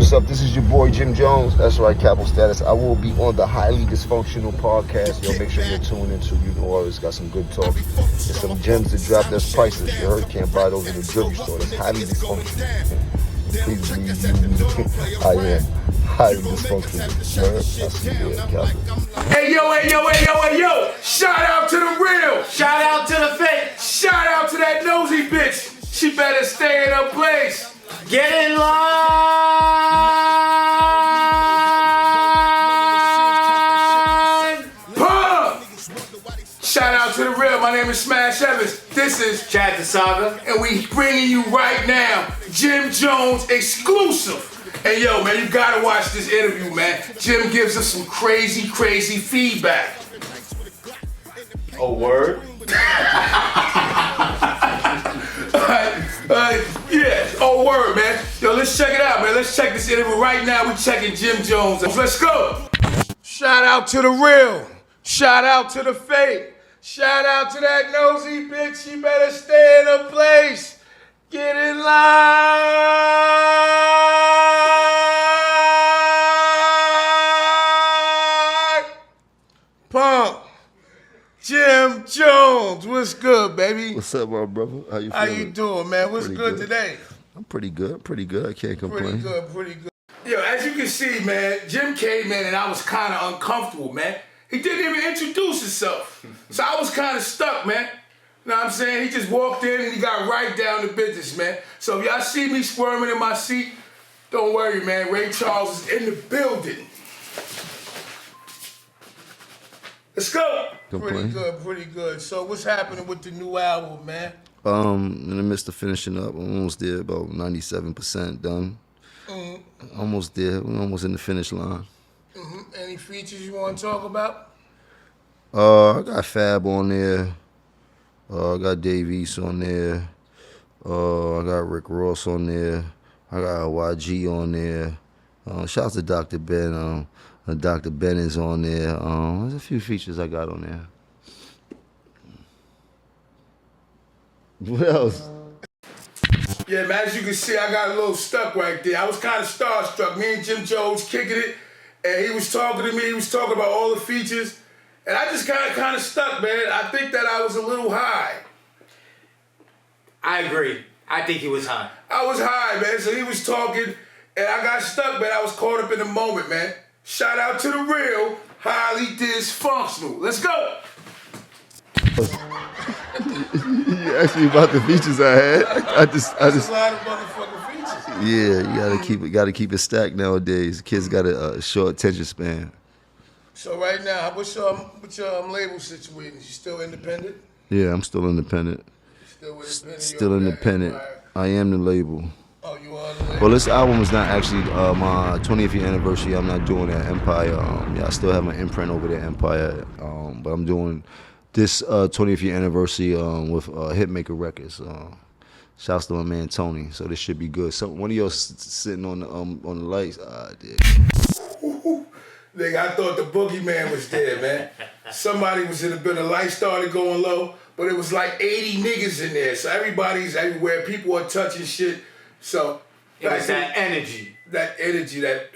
what's up? This is your boy Jim Jones. That's right, Capital Status. I will be on the Highly Dysfunctional podcast. Yo, make sure you're tuned into. You know, always got some good talk. There's some gems to drop that's priceless. You heard? Can't buy those in the jewelry store. That's Highly Dysfunctional. Please believe you. I am highly dysfunctional. You heard? I'll see you there, Capital. Hey yo, hey yo, hey yo, hey yo! Shout out to the real! Shout out to the fake! Shout out to that nosy bitch! She better stay in her place! Get in line! Pump! Shout out to the real. My name is Smash Evans. This is Chad the Saga. and we bringing you right now Jim Jones exclusive. Hey yo, man, you gotta watch this interview, man. Jim gives us some crazy, crazy feedback. Oh, word? Yeah, oh word, man. Yo, let's check it out, man. Let's check this interview right now. We checking Jim Jones. Let's go. Shout out to the real. Shout out to the fake. Shout out to that nosy bitch. She better stay in her place. Get in line. Pump. Jim Jones, what's good, baby? What's up, my brother? How you feeling? How you doing, man? What's Pretty good good. today? I'm pretty good. Pretty good. I can't complain. Pretty good. Yo, as you can see, man, Jim came in and I was kind of uncomfortable, man. He didn't even introduce himself. So I was kind of stuck, man. You know what I'm saying? He just walked in and he got right down to business, man. So if y'all see me squirming in my seat, don't worry, man. Ray Charles is in the building. Let's go. Pretty good. So what's happening with the new album, man? In the midst of finishing up, I'm almost there, about 97% done. Almost there. We're almost in the finish line. Any features you want to talk about? I got Fab on there. I got Dave East on there. I got Rick Ross on there. I got YG on there. Shouts to Dr. Ben. Dr. Ben is on there. There's a few features I got on there. What else? Yeah, man, as you can see, I got a little stuck right there. I was kind of starstruck. Me and Jim Jones kicking it, and he was talking to me. He was talking about all the features, and I just kind of stuck, man. I think that I was a little high. I agree. I think he was high. I was high, man, so he was talking, and I got stuck, man. I was caught up in the moment, man. Shout out to the real, Highly Dysfunctional. Let's go. You asked me about the features I had. I just. A lot of motherfucking features. Yeah, you gotta keep it stacked nowadays. Kids got a short attention span. So right now, what's your label situation? You still independent? Yeah, I'm still independent. Still independent. I am the label. Oh, you are the label? Well, this album is not actually my 20th year anniversary. I'm not doing that Empire. I still have my imprint over there, Empire. But I'm doing this 20th year anniversary with Hitmaker Records. Shouts to my man Tony. So this should be good. So one of y'all sitting on the lights. Nigga, I thought the boogeyman was there, man. Somebody was in the building. The light started going low, but it was like 80 niggas in there. So everybody's everywhere. People are touching shit. So It was that energy. That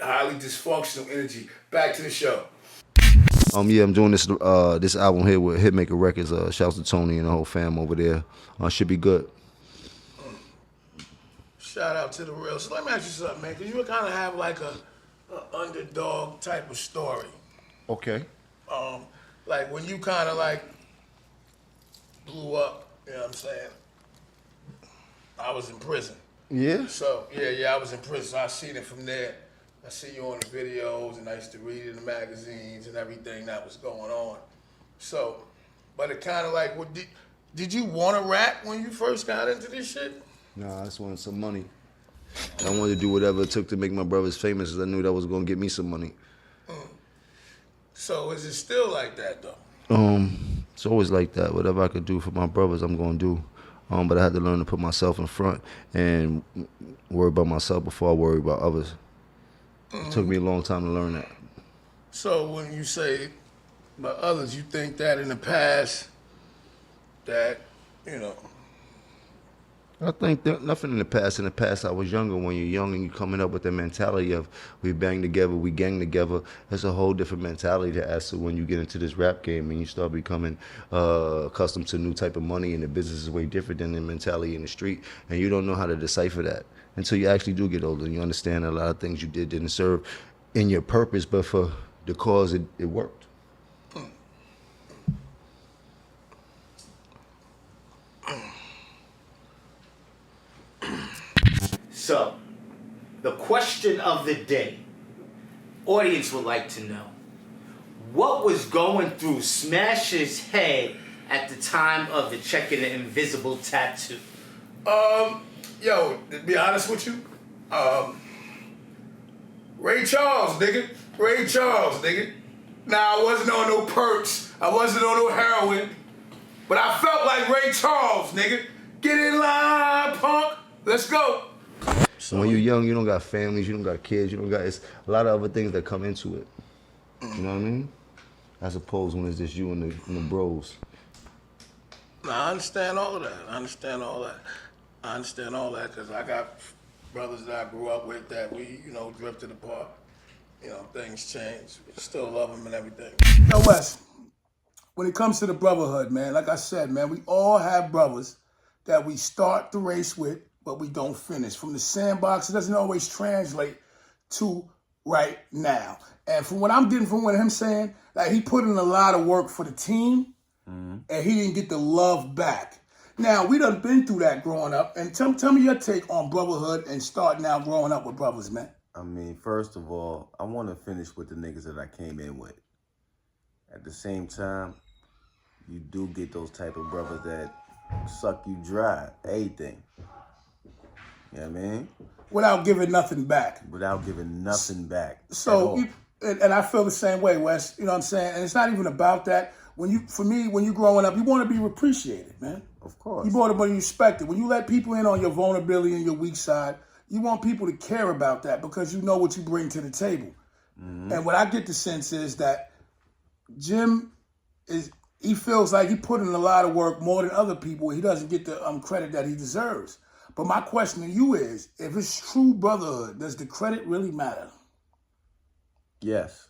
highly dysfunctional energy. Back to the show. Yeah, I'm doing this album here with Hitmaker Records. Shouts to Tony and the whole fam over there. Should be good. Shout out to the real. So let me ask you something, man, because you kind of have like a underdog type of story. Okay. Like when you kind of like blew up, you know what I'm saying? I was in prison. Yeah? So, yeah, I was in prison. So I seen it from there. I see you on the videos, and I used to read in the magazines and everything that was going on. So, but it kind of like, did you want to rap when you first got into this shit? Nah, I just wanted some money. I wanted to do whatever it took to make my brothers famous, because I knew that was going to get me some money. So is it still like that, though? It's always like that. Whatever I could do for my brothers, I'm going to do. But I had to learn to put myself in front and worry about myself before I worry about others. It took me a long time to learn that. So when you say about others, you think that in the past that, you know, I think that nothing in the past. In the past, I was younger. When you're young and you're coming up with the mentality of we bang together, we gang together, it's a whole different mentality to ask. So when you get into this rap game and you start becoming accustomed to new type of money and the business is way different than the mentality in the street, and you don't know how to decipher that until you actually do get older and you understand a lot of things you didn't serve in your purpose, but for the cause it worked. So, the question of the day, audience would like to know, what was going through Smash's head at the time of the Check and the Invisible tattoo? Yo, to be honest with you, Ray Charles, nigga. Ray Charles, nigga. Nah, I wasn't on no perks. I wasn't on no heroin. But I felt like Ray Charles, nigga. Get in line, punk. Let's go. So when you're young, you don't got families, you don't got kids, you don't got, it's a lot of other things that come into it. You know what I mean? As opposed when it's just you and the bros. Nah, I understand all of that. I understand all that because I got brothers that I grew up with that we, drifted apart. Things changed. Still love them and everything. Yo, Wes, when it comes to the brotherhood, man, like I said, man, we all have brothers that we start the race with, but we don't finish. From the sandbox, it doesn't always translate to right now. And from what I'm getting from what him saying, like he put in a lot of work for the team, and he didn't get the love back. Now, we done been through that growing up, and tell me your take on brotherhood and starting out growing up with brothers, man. I mean, first of all, I want to finish with the niggas that I came in with. At the same time, you do get those type of brothers that suck you dry, everything. You know what I mean? Without giving nothing back. Without giving nothing back. So, and I feel the same way, Wes. You know what I'm saying? And it's not even about that. When you growing up, you want to be appreciated, man. Of course. You want to be respected. When you let people in on your vulnerability and your weak side, you want people to care about that because you know what you bring to the table. And what I get the sense is that Jim he feels like he put in a lot of work more than other people. He doesn't get the credit that he deserves. But my question to you is, if it's true brotherhood, does the credit really matter? Yes.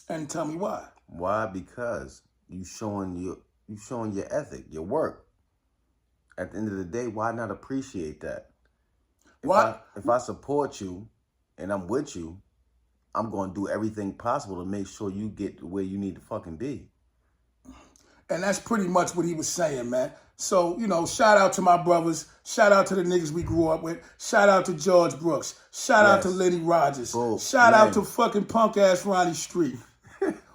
And tell me why. Why? Because you showing your ethic, your work. At the end of the day, why not appreciate that? If I support you and I'm with you, I'm going to do everything possible to make sure you get to where you need to fucking be. And that's pretty much what he was saying, man. So, shout out to my brothers. Shout out to the niggas we grew up with. Shout out to George Brooks. Shout out to Lenny Rogers. Shout out to fucking punk-ass Ronnie Street.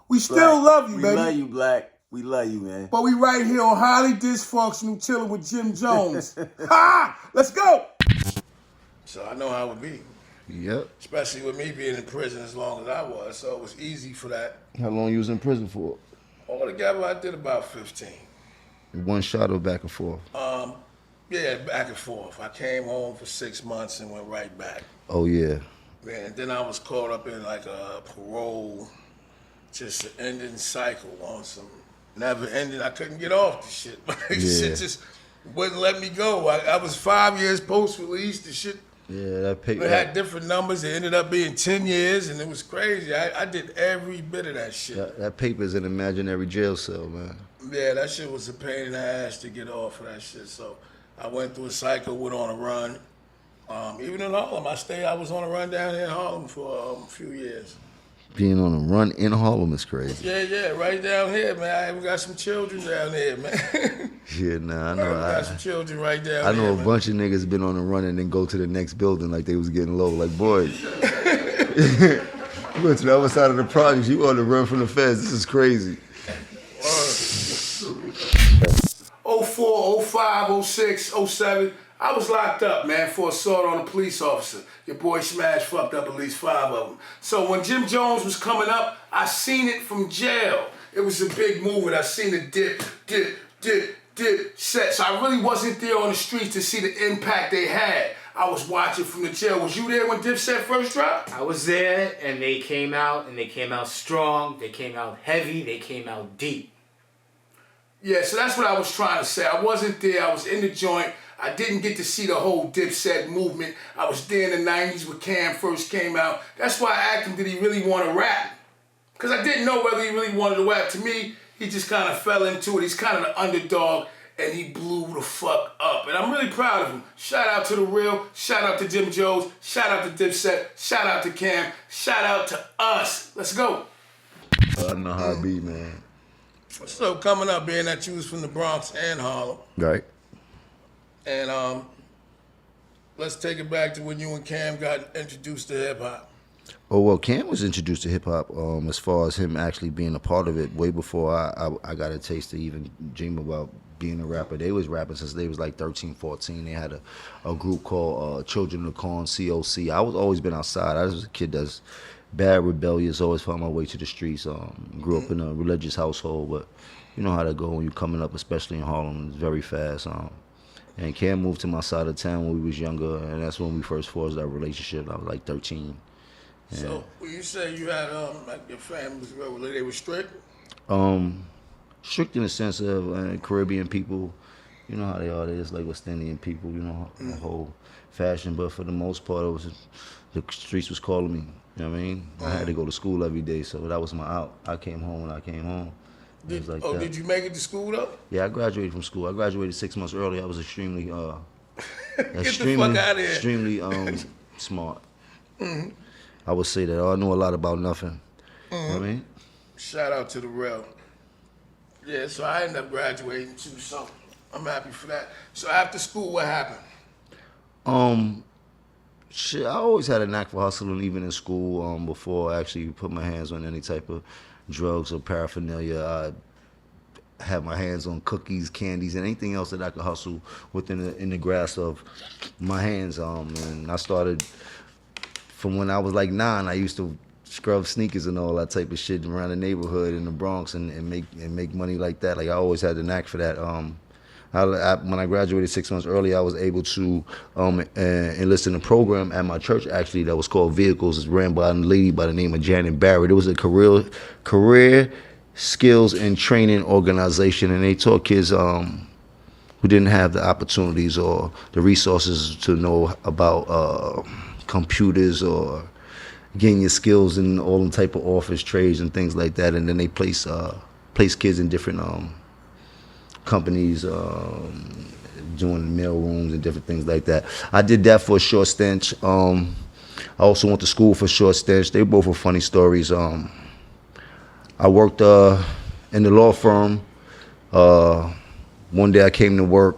We still love you, baby. We love you, Black. We love you, man. But we right here on Highly Dysfunctional, chilling with Jim Jones. Ha! Let's go! So I know how it would be. Yep. Especially with me being in prison as long as I was. So it was easy for that. How long you was in prison for? Altogether, I did about 15. One shot or back and forth? Yeah, back and forth. I came home for 6 months and went right back. Oh, yeah. Man, then I was caught up in like a parole, just an ending cycle on some never ending. I couldn't get off the shit. Shit just wouldn't let me go. I was 5 years post-release. The shit that paper. It had different numbers. It ended up being 10 years, and it was crazy. I did every bit of that shit. That paper is an imaginary jail cell, man. Yeah, that shit was a pain in the ass to get off of that shit. So I went through a cycle, went on a run. Even in Harlem, I was on a run down here in Harlem for a few years. Being on a run in Harlem is crazy. Yeah, right down here, man. I even got some children down here, man. Yeah, nah, I know. I got some children right down here. I know a bunch of niggas been on a run and then go to the next building like they was getting low. Like, boys, you went to the other side of the project. You on the run from the feds. This is crazy. 04, 05, 06, 07. I was locked up, man, for assault on a police officer. Your boy Smash fucked up at least 5 of them. So when Jim Jones was coming up, I seen it from jail. It was a big movement. I seen the dip set. So I really wasn't there on the streets to see the impact they had. I was watching from the jail. Was you there when DIPSET first dropped? I was there, and they came out strong. They came out heavy. They came out deep. Yeah, so that's what I was trying to say. I wasn't there. I was in the joint. I didn't get to see the whole Dipset movement. I was there in the 90s when Cam first came out. That's why I asked him, did he really want to rap? Because I didn't know whether he really wanted to rap. To me, he just kind of fell into it. He's kind of an underdog, and he blew the fuck up. And I'm really proud of him. Shout out to The Real. Shout out to Jim Jones. Shout out to Dipset. Shout out to Cam. Shout out to us. Let's go. I know how it be, man. So coming up, being that you was from the Bronx and Harlem, Right. and let's take it back to when you and Cam got introduced to hip hop. Oh, well, Cam was introduced to hip-hop as far as him actually being a part of it way before I got a taste to even dream about being a rapper. They was rapping since they was like 13, 14. They had a group called Children of the Corn, COC. I was always been outside. I was a kid that's bad, rebellious, always found my way to the streets. Grew up in a religious household, but you know how that go when you're coming up, especially in Harlem. It's very fast. And Cam moved to my side of town when we was younger, and that's when we first forged our relationship. I was like 13. Yeah. So when you say you had like your family was real, they were strict? Strict in the sense of Caribbean people, you know how they are. They just like West Indian people, you know, the whole fashion. But for the most part, it was the streets was calling me. You know what I mean? I had to go to school every day, so that was my out. I came home when I came home. Did, like did you make it to school though? Yeah, I graduated from school. I graduated 6 months early. I was extremely, Get the fuck out of here. extremely smart. I would say that I know a lot about nothing. You know what I mean? Shout out to The Real. Yeah, so I ended up graduating too, so I'm happy for that. So after school, what happened? Shit, I always had a knack for hustling, even in school. Before I actually put my hands on any type of drugs or paraphernalia, I had my hands on cookies, candies, and anything else that I could hustle in the grasp of my hands. And I started from when I was like 9. I used to scrub sneakers and all that type of shit around the neighborhood in the Bronx and make money like that. Like I always had the knack for that. When I graduated 6 months early, I was able to enlist in a program at my church actually that was called Vehicles. It's ran by a lady by the name of Janet Barrett. It was a career skills and training organization, and they taught kids who didn't have the opportunities or the resources to know about computers or getting your skills in all them type of office trades and things like that. And then they place kids in different companies, doing mail rooms and different things like that. I did that for a short stint. I also went to school for a short stint. They both were funny stories. I worked in the law firm. One day I came to work.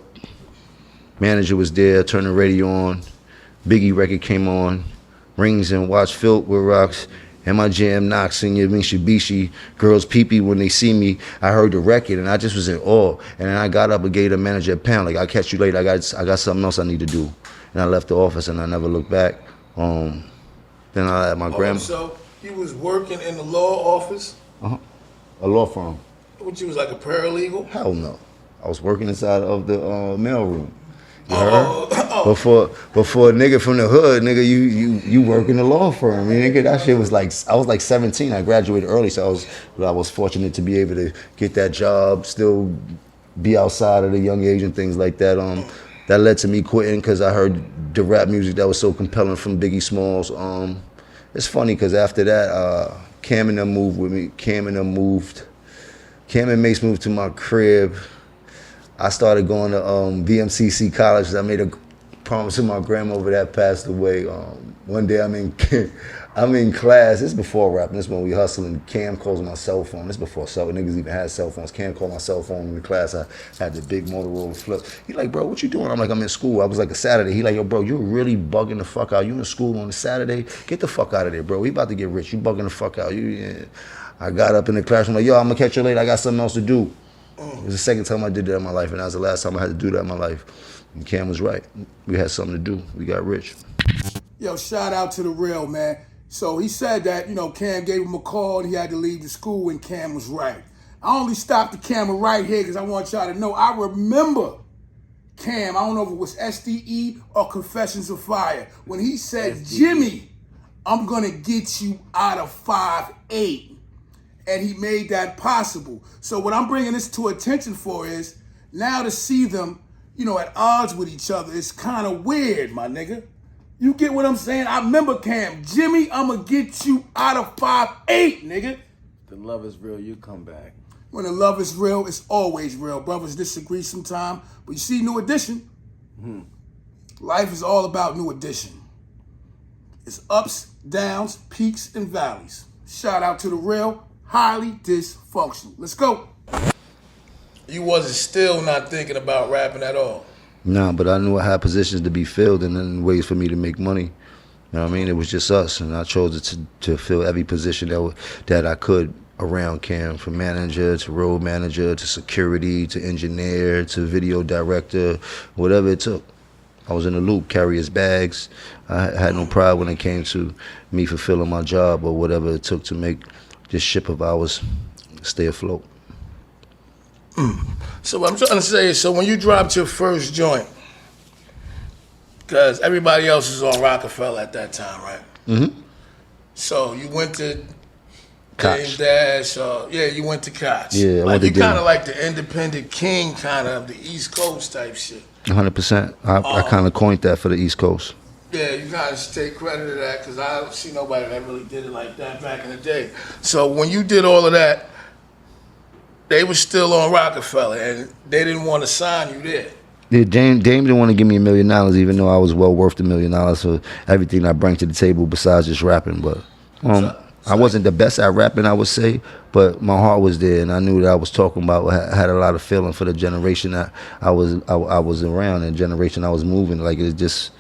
Manager was there, turned the radio on. Biggie record came on. Rings and watch filled with rocks. And my jam knocks in your Mitsubishi. Girls pee-pee when they see me. I heard the record and I just was in awe. And then I got up and gave the manager a pound. Like, I'll catch you later. I got something else I need to do. And I left the office and I never looked back. Then I had my grandma. So you was working in the law office? A law firm. What, you was like a paralegal? Hell no. I was working inside of the mail room. You heard? But for a nigga from the hood, nigga, you work in a law firm. Nigga, that shit was like, I was like 17. I graduated early, so I was fortunate to be able to get that job, still be outside at a young age and things like that. That led to me quitting because I heard the rap music that was so compelling from Biggie Smalls. It's funny because after that, Cam and them moved with me. Cam and Mace moved to my crib. I started going to VMCC college. I made a promise to my grandmother that passed away. One day I'm in class. This is before rapping. This is when we hustling. Cam calls my cell phone. This is before niggas even had cell phones. Cam called my cell phone in the class. I had the big Motorola flip. He like, bro, what you doing? I'm like, I'm in school. I was like a Saturday. He like, yo, bro, you're really bugging the fuck out. You in school on a Saturday? Get the fuck out of there, bro. We about to get rich. You bugging the fuck out. I got up in the classroom like, yo, I'm gonna catch you later. I got something else to do. It was the second time I did that in my life, and that was the last time I had to do that in my life. And Cam was right. We had something to do. We got rich. Yo, shout out to The Real, man. So he said that, Cam gave him a call and he had to leave the school, and Cam was right. I only stopped the camera right here because I want y'all to know I remember Cam, I don't know if it was SDE or Confessions of Fire, when he said, SDE. Jimmy, I'm going to get you out of 5'8". And he made that possible. So what I'm bringing this to attention for is now to see them, at odds with each other, it's kind of weird, my nigga. You get what I'm saying? I remember Cam, Jimmy, I'ma get you out of 5'8", nigga. The love is real, you come back. When the love is real, it's always real. Brothers disagree sometimes, but you see New Edition? Life is all about New Edition. It's ups, downs, peaks, and valleys. Shout out to the real, highly dysfunctional. Let's go. You wasn't still not thinking about rapping at all? Nah, but I knew I had positions to be filled and then ways for me to make money. You know what I mean? It was just us, and I chose to fill every position that I could around Cam, from manager to road manager to security to engineer to video director, whatever it took. I was in the loop, carry his bags. I had no pride when it came to me fulfilling my job or whatever it took to make this ship of ours stay afloat. So what I'm trying to say is, so when you dropped your first joint, because everybody else was on Rockefeller at that time, right? Mm-hmm. So you went to Koch. Dash, you went to Koch. Yeah, I like went to you kind Dame. of like the independent king kind of the East Coast type shit. 100%. I kind of coined that for the East Coast. Yeah, you guys take credit to that because I don't see nobody that really did it like that back in the day. So when you did all of that, they were still on Rockefeller and they didn't want to sign you there. Yeah, Dame didn't want to give me $1 million, even though I was well worth $1 million for everything I bring to the table besides just rapping. But I wasn't the best at rapping, I would say, but my heart was there, and I knew that I was talking about. I had a lot of feeling for the generation that I was around, and generation I was moving. Like, it's just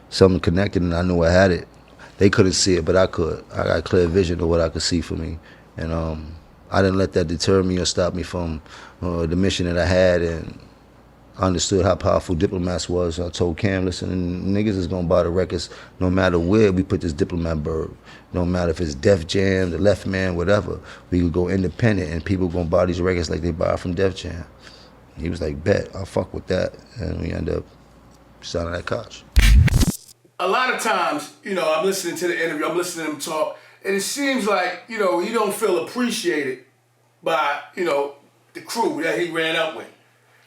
something connected, and I knew I had it. They couldn't see it, but I could. I got clear vision of what I could see for me, and I didn't let that deter me or stop me from the mission that I had, and I understood how powerful Diplomats was. I told Cam, listen, niggas is gonna buy the records no matter where we put this Diplomat bird. No matter if it's Def Jam, The Left Man, whatever. We could go independent and people gonna buy these records like they buy from Def Jam. He was like, bet, I'll fuck with that. And we end up signing at Koch. A lot of times, I'm listening to the interview, I'm listening to him talk, and it seems like, you don't feel appreciated by, the crew that he ran up with.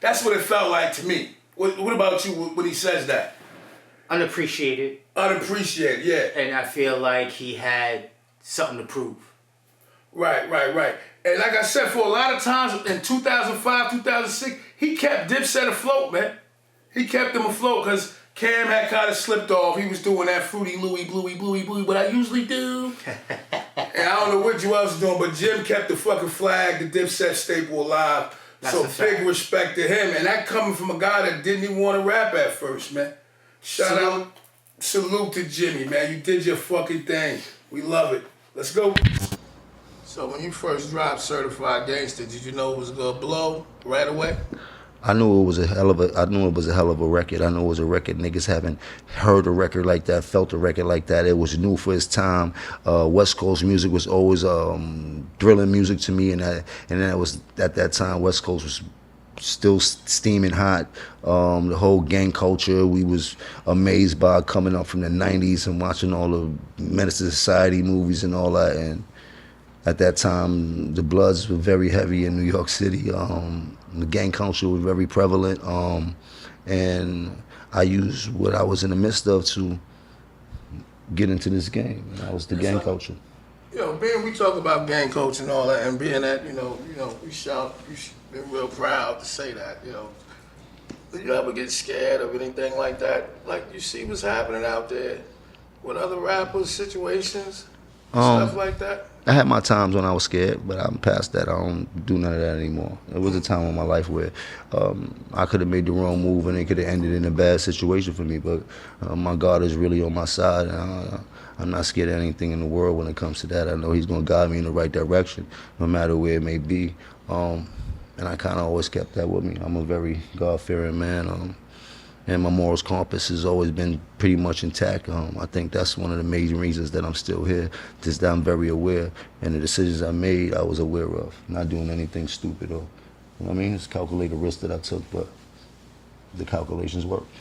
That's what it felt like to me. What about you when he says that? Unappreciated. Unappreciated, yeah. And I feel like he had something to prove. Right. And like I said, for a lot of times in 2005, 2006, he kept Dipset afloat, man. He kept them afloat because Cam had kind of slipped off. He was doing that Fruity Louie, Bluey, what I usually do. And I don't know what you else was doing, but Jim kept the fucking flag, the Dipset staple alive. That's so big respect to him. And that coming from a guy that didn't even want to rap at first, man. Salute to Jimmy, man. You did your fucking thing. We love it. Let's go. So when you first dropped Certified Gangster, did you know it was gonna blow right away? I knew it was a hell of a record. I knew it was a record. Niggas haven't heard a record like that, felt a record like that. It was new for its time. West Coast music was always thrilling music to me, and that was at that time. West Coast was still steaming hot. The whole gang culture, we was amazed by coming up from the 90s and watching all the Menace to Society movies and all that. And at that time, the Bloods were very heavy in New York City. The gang culture was very prevalent, and I used what I was in the midst of to get into this game. And that was the gang culture. Being we talk about gang culture and all that, and being that, we shout, been real proud to say that, Did you ever get scared of anything like that? Like you see what's happening out there with other rappers, situations, stuff like that? I had my times when I was scared, but I'm past that. I don't do none of that anymore. It was a time in my life where I could have made the wrong move and it could have ended in a bad situation for me, but my God is really on my side. And I'm not scared of anything in the world when it comes to that. I know he's going to guide me in the right direction, no matter where it may be. And I kind of always kept that with me. I'm a very God-fearing man. And my morals compass has always been pretty much intact. I think that's one of the major reasons that I'm still here, just that I'm very aware. And the decisions I made, I was aware of. Not doing anything stupid or, it's calculated risk that I took, but the calculations worked.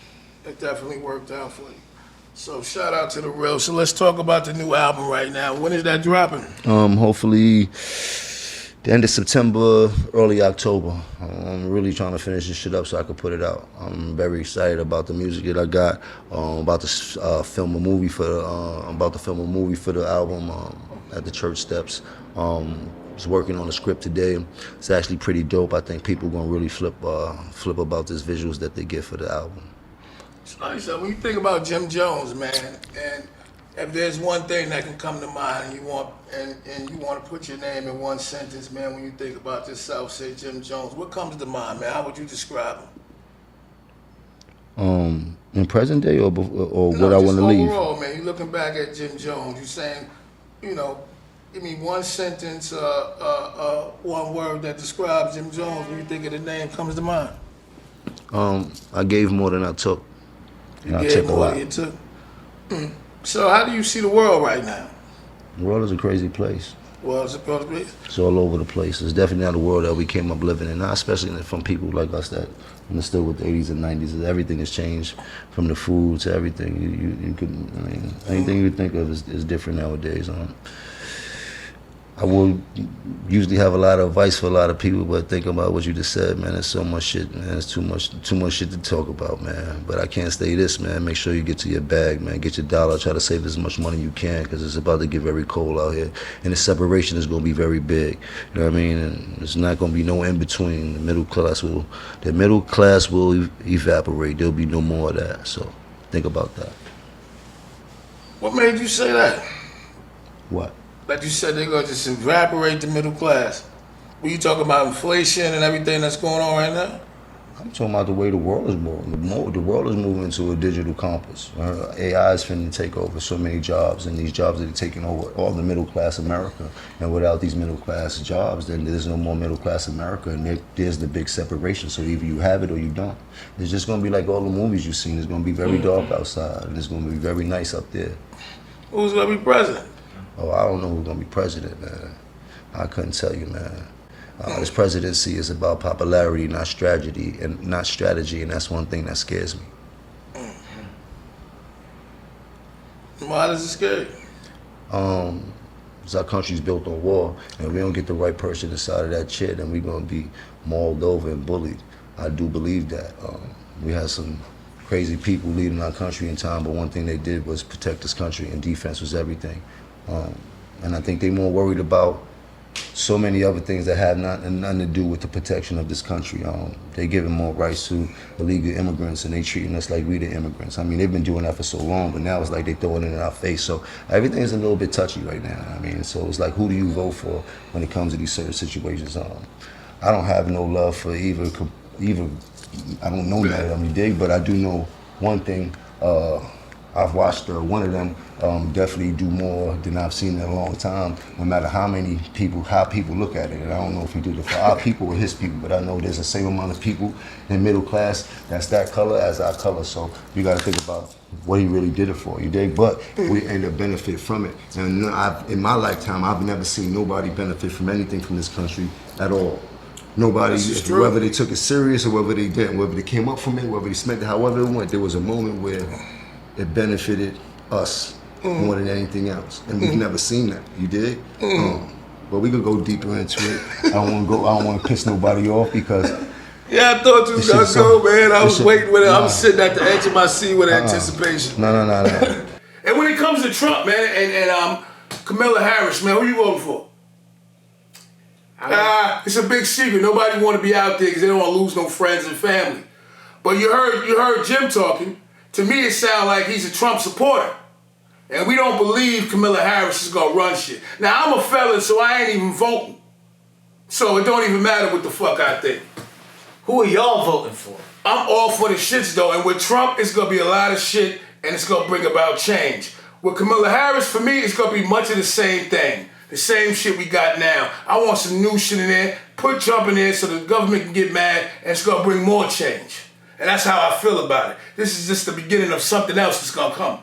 It definitely worked out for you. So shout out to the real. So let's talk about the new album right now. When is that dropping? Hopefully, the end of September, early October. I'm really trying to finish this shit up so I can put it out. I'm very excited about the music that I got. About to film a movie for the album at the church steps. Was working on a script today. It's actually pretty dope. I think people gonna really flip about this visuals that they get for the album. It's nice. When you think about Jim Jones, man, and if there's one thing that can come to mind, and you want to put your name in one sentence, man, when you think about yourself, say Jim Jones, what comes to mind, man? How would you describe him? In present day or No, what I want to leave? Overall, man, you looking back at Jim Jones, you saying, you know, give me one sentence, one word that describes Jim Jones. When you think of the name, comes to mind. I gave more than I took. You gave more than you took. So how do you see the world right now? The world is a crazy place. Well, it's supposed to be. It's all over the place. It's definitely not a world that we came up living in, not especially from people like us that understood with the 80s and 90s. Everything has changed, from the food to everything. You couldn't, I mean, anything you think of is different nowadays. I will usually have a lot of advice for a lot of people, but thinking about what you just said, man, there's so much shit, man. There's too much shit to talk about, man. But I can't say this, man. Make sure you get to your bag, man. Get your dollar. Try to save as much money you can, because it's about to get very cold out here, and the separation is going to be very big. You know what I mean? And there's not going to be no in between. The middle class will evaporate. There'll be no more of that. So think about that. What made you say that? What? Like you said, they're going to just evaporate the middle class. Were you talking about inflation and everything that's going on right now? I'm talking about the way the world is moving. The world is moving into a digital compass. AI is finna take over so many jobs, and these jobs are taking over all the middle class America. And without these middle class jobs, then there's no more middle class America, and there's the big separation. So either you have it or you don't. It's just gonna be like all the movies you've seen. It's gonna be very dark outside, and it's gonna be very nice up there. Who's gonna be president? Oh, I don't know who's gonna be president, man. I couldn't tell you, man. This presidency is about popularity, not strategy, and that's one thing that scares me. Why does it scare you? Because our country's built on war, and if we don't get the right person inside of that chair, then we're gonna be mauled over and bullied. I do believe that. We had some crazy people leading our country in time, but one thing they did was protect this country, and defense was everything. And I think they're more worried about so many other things that have nothing to do with the protection of this country. They giving more rights to illegal immigrants, and they treating us like we the immigrants. I mean, they've been doing that for so long, but now it's like they throwing it in our face. So everything's a little bit touchy right now. I mean, so it's like, who do you vote for when it comes to these certain situations? I don't have no love for either. I don't know that every day, but I do know one thing. I've watched one of them definitely do more than I've seen in a long time, no matter how people look at it. And I don't know if he did it for our people or his people, but I know there's the same amount of people in middle class that's that color as our color. So you got to think about what he really did it for, you dig? But we end up benefit from it. And in my lifetime, I've never seen nobody benefit from anything from this country at all. Nobody, whether they took it serious or whether they didn't, whether they came up from it, whether they spent it, however it went, there was a moment where it benefited us more than anything else, and we've never seen that. You dig? But we could go deeper into it. I don't want to piss nobody off because. Yeah, I thought you was gonna go, man. I was waiting with it. I was sitting at the edge of my seat with anticipation. No. And when it comes to Trump, man, and Kamala Harris, man, who you voting for? It's a big secret. Nobody want to be out there because they don't want to lose no friends and family. But you heard Jim talking. To me, it sounds like he's a Trump supporter. And we don't believe Kamala Harris is going to run shit. Now, I'm a felon, so I ain't even voting. So it don't even matter what the fuck I think. Who are y'all voting for? I'm all for the shits, though. And with Trump, it's going to be a lot of shit, and it's going to bring about change. With Kamala Harris, for me, it's going to be much of the same thing. The same shit we got now. I want some new shit in there. Put Trump in there so the government can get mad, and it's going to bring more change. And that's how I feel about it. This is just the beginning of something else that's gonna come.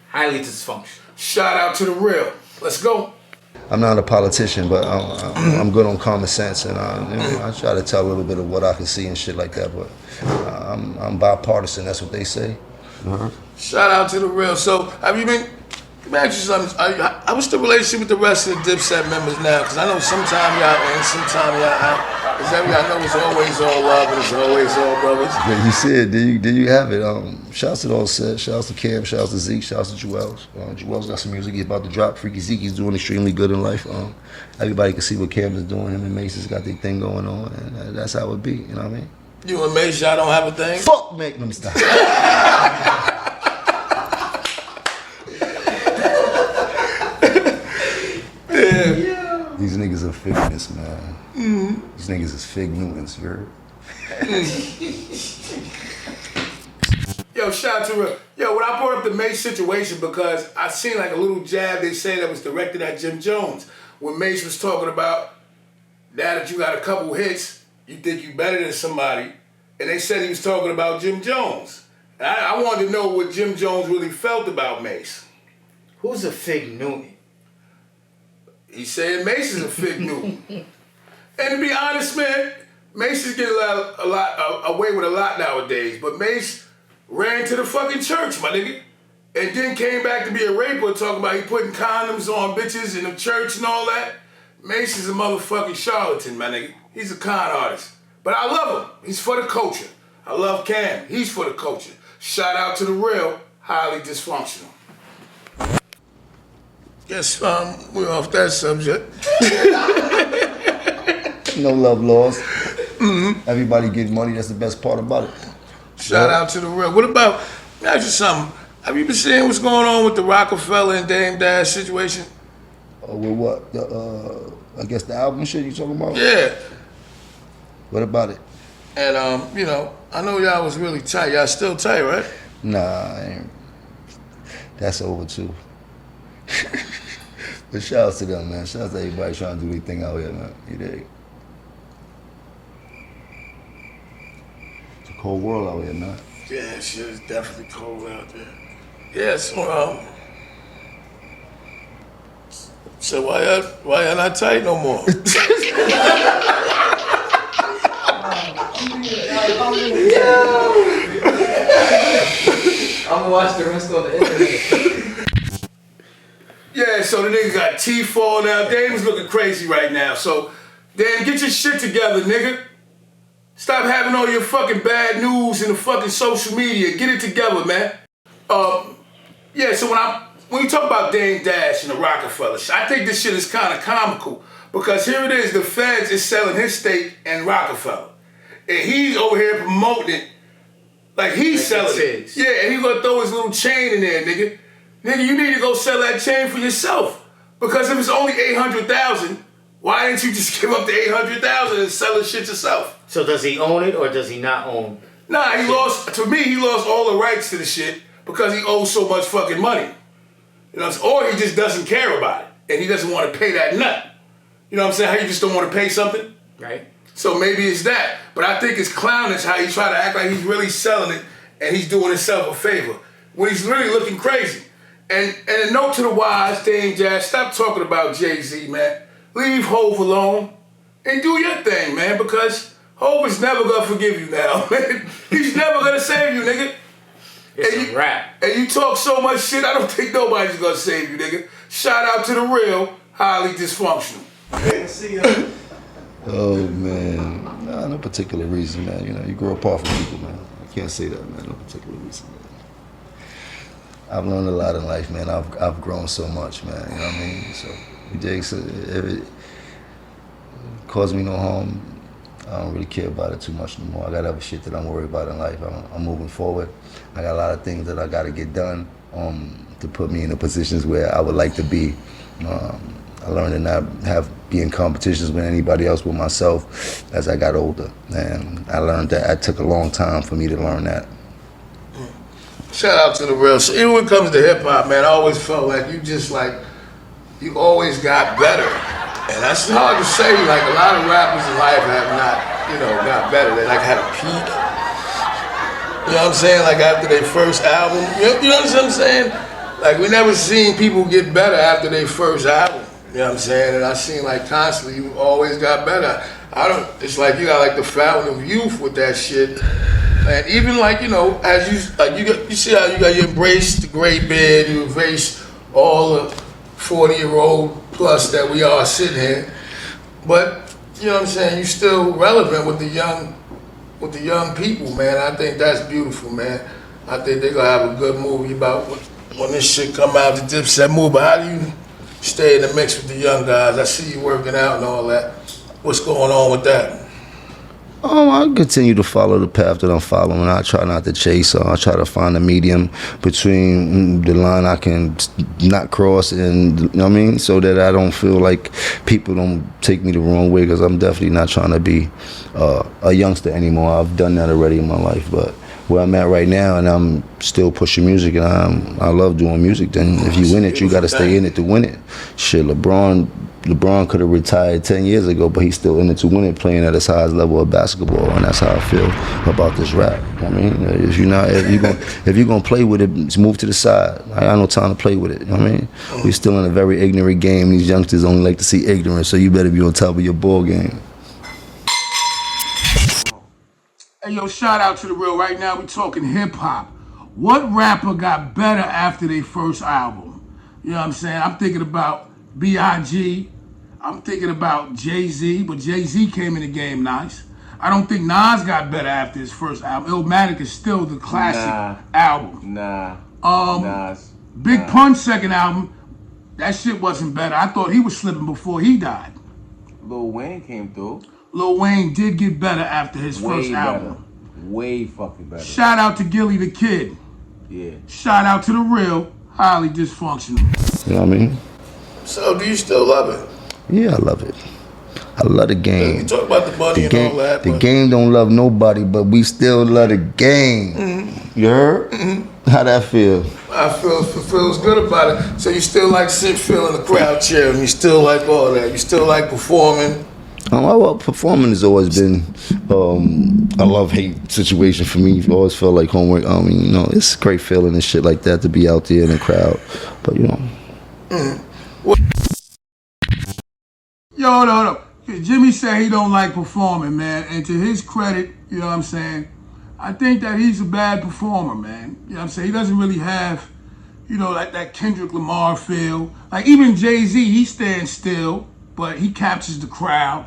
Highly dysfunctional. Shout out to the real. Let's go. I'm not a politician, but I'm good on common sense, and I try to tell a little bit of what I can see and shit like that. But I'm bipartisan. That's what they say. Shout out to the real. So, have you been Let me ask you something. What's the relationship with the rest of the Dipset members now? Because I know sometime y'all in, sometime y'all out. Because I know it's always all love and it's always all brothers. Yeah, you see it. There you have it. Shouts to all set. Shouts to Cam. Shouts to Zeke. Shouts to Joel's. Joel's got some music he's about to drop. Freaky Zeke's doing extremely good in life. Everybody can see what Cam is doing. Him and Mace's got their thing going on, and that's how it be. You know what I mean? You and Mace, y'all don't have a thing? Fuck, make them stop. These niggas are figments, man. These niggas is fig Newtons, you heard? Yo, shout out to when I brought up the Mace situation because I seen like a little jab they say that was directed at Jim Jones. When Mace was talking about now that you got a couple hits, you think you better than somebody. And they said he was talking about Jim Jones. I wanted to know what Jim Jones really felt about Mace. Who's a fig Newton? He said Mace is a fig Newton. And to be honest, man, Mace is getting away with a lot nowadays. But Mace ran to the fucking church, my nigga. And then came back to be a raper talking about he putting condoms on bitches in the church and all that. Mace is a motherfucking charlatan, my nigga. He's a con artist. But I love him. He's for the culture. I love Cam. He's for the culture. Shout out to the real, highly dysfunctional. Guess we're off that subject. No love lost. Everybody getting money. That's the best part about it. Shout out to the real. What about, let me ask you something. Have you been seeing what's going on with the Rockefeller and Dame Dash situation? With what? I guess the album shit you talking about? Yeah. What about it? And, I know y'all was really tight. Y'all still tight, right? Nah, I ain't. That's over too. But shouts to them, man. Shouts to everybody trying to do their thing out here, man. You dig? It's a cold world out here, man. Yeah, shit is definitely cold out there. Yeah, so, so why y'all not tight no more? I'm gonna watch the rest on the internet. Yeah, so the nigga got teeth falling out. Dame's looking crazy right now. So, Dan, get your shit together, nigga. Stop having all your fucking bad news in the fucking social media. Get it together, man. Yeah, so when you talk about Dame Dash and the Rockefeller shit, I think this shit is kind of comical because here it is, the feds is selling his stake and Rockefeller. And he's over here promoting it like he's selling it. Yeah, and he's gonna throw his little chain in there, nigga. Nigga, you need to go sell that chain for yourself. Because if it's only 800,000, why didn't you just give up the 800,000 and sell the shit yourself? So does he own it or does he not own? Nah, he lost all the rights to the shit because he owes so much fucking money. You know what I'm saying? Or he just doesn't care about it and he doesn't want to pay that nut. You know what I'm saying? How you just don't want to pay something? Right. So maybe it's that. But I think it's clownish how he try to act like he's really selling it and he's doing himself a favor when he's really looking crazy. And a note to the wise, Dame Dash, stop talking about Jay-Z, man. Leave Hov alone and do your thing, man, because Hov is never gonna forgive you now, man. He's never gonna save you, nigga. It's a rap. And you talk so much shit, I don't think nobody's gonna save you, nigga. Shout out to the real, highly dysfunctional. See ya. Oh, man. Nah, no particular reason, man. You know, you grow apart from people, man. I can't say that, man. No particular reason, man. I've learned a lot in life, man. I've grown so much, man. You know what I mean? So, you dig? So if it caused me no harm, I don't really care about it too much anymore. I got other shit that I'm worried about in life. I'm moving forward. I got a lot of things that I got to get done to put me in the positions where I would like to be. I learned to not be in competitions with anybody else, with myself, as I got older. And I learned that it took a long time for me to learn that. Shout out to the real. So even when it comes to hip hop, man, I always felt like you always got better. And that's hard to say. Like a lot of rappers in life have not, got better. They like had a peak. You know what I'm saying? Like after their first album. You know what I'm saying? Like we never seen people get better after their first album. You know what I'm saying? And I seen like constantly you always got better. It's like you got like the fountain of youth with that shit. And even like, as you see how you embrace the gray beard, you embrace all the 40-year-old plus that we are sitting here. But you know what I'm saying, you still relevant with the young people, man. I think that's beautiful, man. I think they're gonna have a good movie about when this shit come out, the Dipset movie. But how do you stay in the mix with the young guys? I see you working out and all that. What's going on with that? I continue to follow the path that I'm following. I try not to chase. I try to find a medium between the line I can not cross, and you know what I mean, so that I don't feel like people don't take me the wrong way. Because I'm definitely not trying to be a youngster anymore. I've done that already in my life. But where I'm at right now, and I'm still pushing music, and I love doing music. Then if you win it, you got to stay in it to win it. Shit, LeBron could have retired 10 years ago, but he's still in it to win it, playing at his highest level of basketball, and that's how I feel about this rap. I mean, if you're gonna play with it, just move to the side. I got no time to play with it. You know what I mean? We're still in a very ignorant game. These youngsters only like to see ignorance, so you better be on top of your ball game. Hey, yo, shout out to The Real. Right now, we talking hip-hop. What rapper got better after their first album? You know what I'm saying? I'm thinking about B.I.G. I'm thinking about Jay-Z, but Jay-Z came in the game nice. I don't think Nas got better after his first album. Illmatic is still the classic album. Nas. Big Pun's second album, that shit wasn't better. I thought he was slipping before he died. Lil Wayne came through. Lil Wayne did get better after his first album. Way fucking better. Shout out to Gilly the Kid. Yeah. Shout out to The Real, Highly Dysfunctional. You know what I mean? So, do you still love it? Yeah, I love it. I love the game. You talk about the money and all that. The game don't love nobody, but we still love the game. Mm-hmm. You heard? Mm-hmm. How that feel? I feels good about it. So you still like feeling the crowd cheering. You still like all that. You still like performing. Well, performing has always been a love-hate situation for me. I've always felt like homework. I mean, you know, it's a great feeling and shit like that to be out there in the crowd. But, you know. Yo, no. Jimmy said he don't like performing, man. And to his credit, you know what I'm saying, I think that he's a bad performer, man. You know what I'm saying? He doesn't really have, you know, like that Kendrick Lamar feel. Like even Jay-Z, he stands still, but he captures the crowd.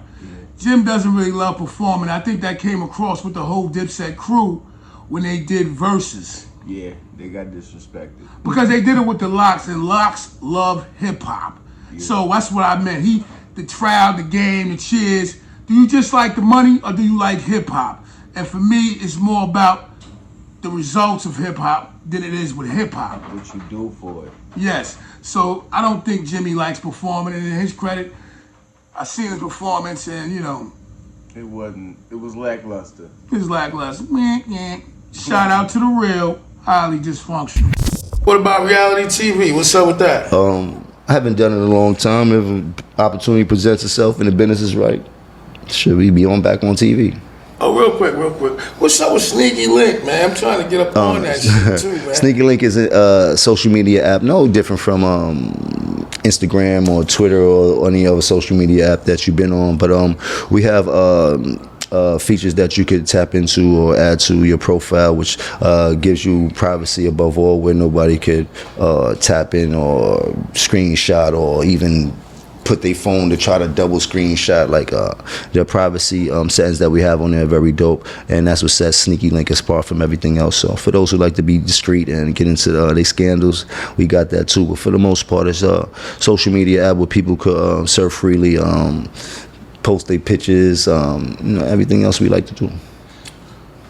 Jim doesn't really love performing. I think that came across with the whole Dipset crew when they did verses. Yeah, they got disrespected. Because they did it with the Locks, and Locks love hip-hop. Yeah. So that's what I meant. The crowd, the game, the cheers. Do you just like the money or do you like hip-hop? And for me, it's more about the results of hip-hop than it is with hip-hop. What you do for it. Yes. So I don't think Jimmy likes performing, and in his credit, I seen his performance, and you know, it was lackluster. It was lackluster. Shout out to The Real, Highly Dysfunctional. What about reality TV? What's up with that? I haven't done it in a long time. If an opportunity presents itself and the business is right, should we be back on TV? Oh, real quick. What's up with Sneaky Link, man? I'm trying to get up on that shit too, man. Sneaky Link is a social media app, no different from Instagram or Twitter or any other social media app that you've been on. But we have features that you could tap into or add to your profile, which gives you privacy above all, where nobody could tap in or screenshot or even put their phone to try to double screenshot. Like the privacy settings that we have on there are very dope, and that's what sets Sneaky Link apart from everything else. So for those who like to be discreet and get into their scandals, we got that too. But for the most part, it's a social media app where people could surf freely, post their pictures, everything else we like to do.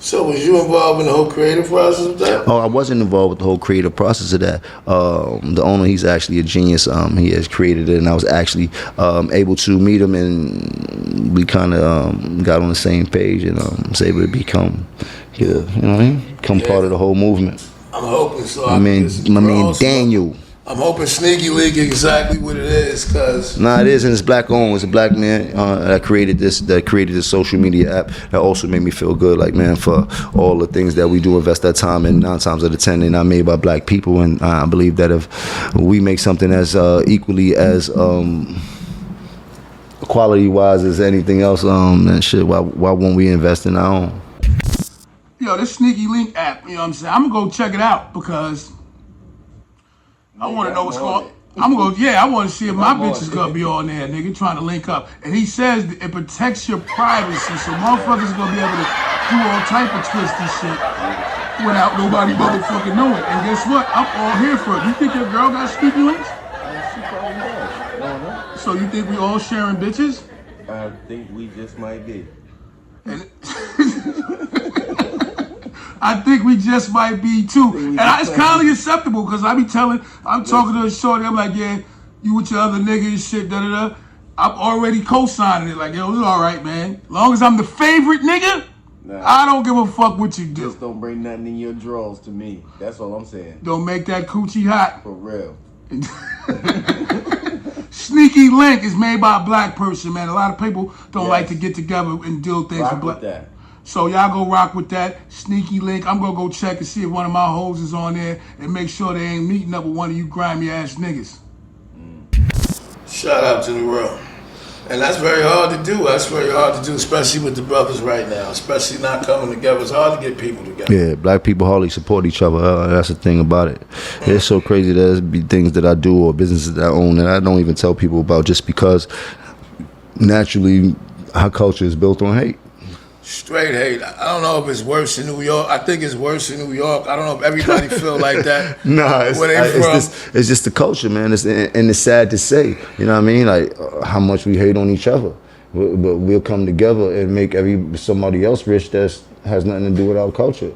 So was you involved in the whole creative process of that? Oh, I wasn't involved with the whole creative process of that. The owner, he's actually a genius. He has created it, and I was actually able to meet him, and we kind of got on the same page, and was able to become, part of the whole movement. I'm hoping so. My man Daniel. I'm hoping Sneaky Link is exactly what it is, cause it is, and it's black owned. It's a black man that created this social media app. That also made me feel good, like, man, for all the things that we do invest that time in. 9 times out of 10, they're not made by black people, and I believe that if we make something as equally as quality wise as anything else, and shit, why won't we invest in our own? Yo, this Sneaky Link app, you know what I'm saying? I'm gonna go check it out because I want to know what's going on. I'm going to go, I want to see if my bitch is going to be on there, nigga, trying to link up. And he says it protects your privacy, so motherfuckers are going to be able to do all type of twisty shit without nobody motherfucking knowing. And guess what? I'm all here for it. You think your girl got sneaky links? She probably does. I don't know. So you think we all sharing bitches? I think we just might be. And I think we just might be too. And it's kindly acceptable because I'm talking to a shorty, I'm like, yeah, you with your other nigga and shit, da-da-da. I'm already co-signing it, like, yo, it's all right, man. As long as I'm the favorite nigga, I don't give a fuck what you do. Just don't bring nothing in your drawers to me. That's all I'm saying. Don't make that coochie hot. For real. Sneaky link is made by a black person, man. A lot of people don't like to get together and do things Rock with black. with that. So y'all go rock with that. Sneaky link. I'm gonna go check and see if one of my hoes is on there and make sure they ain't meeting up with one of you grimy ass niggas. Shout out to the world. And that's very hard to do. That's very hard to do, especially with the brothers right now, especially not coming together. It's hard to get people together. Yeah, black people hardly support each other. That's the thing about it. It's so crazy that there's be things that I do or businesses that I own that I don't even tell people about just because naturally our culture is built on hate. Straight hate. I don't know if it's worse in New York. I think it's worse in New York. I don't know if everybody feel like that. Nah, it's just the culture, man. And it's sad to say, you know what I mean? Like how much we hate on each other. But we'll come together and make somebody else rich that has nothing to do with our culture.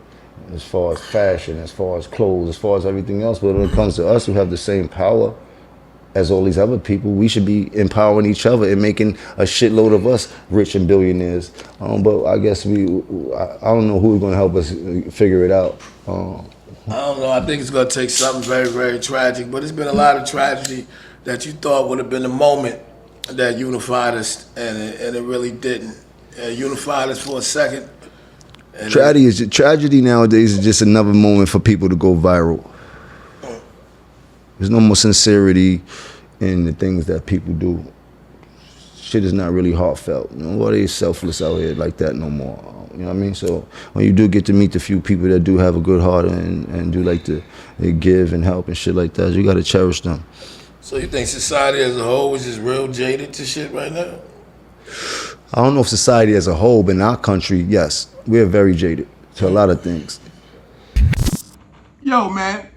As far as fashion, as far as clothes, as far as everything else. But when it comes to us who have the same power as all these other people, we should be empowering each other and making a shitload of us rich and billionaires. But I guess I don't know who's going to help us figure it out. I don't know. I think it's going to take something very, very tragic. But it's been a lot of tragedy that you thought would have been the moment that unified us, and it really didn't. It unified us for a second. Tragedy nowadays is just another moment for people to go viral. There's no more sincerity in the things that people do. Shit is not really heartfelt. Nobody's selfless out here like that no more. You know what I mean? So when you do get to meet the few people that do have a good heart and do like to give and help and shit like that, you gotta cherish them. So you think society as a whole is just real jaded to shit right now? I don't know if society as a whole, but in our country, yes, we're very jaded to a lot of things. Yo, man.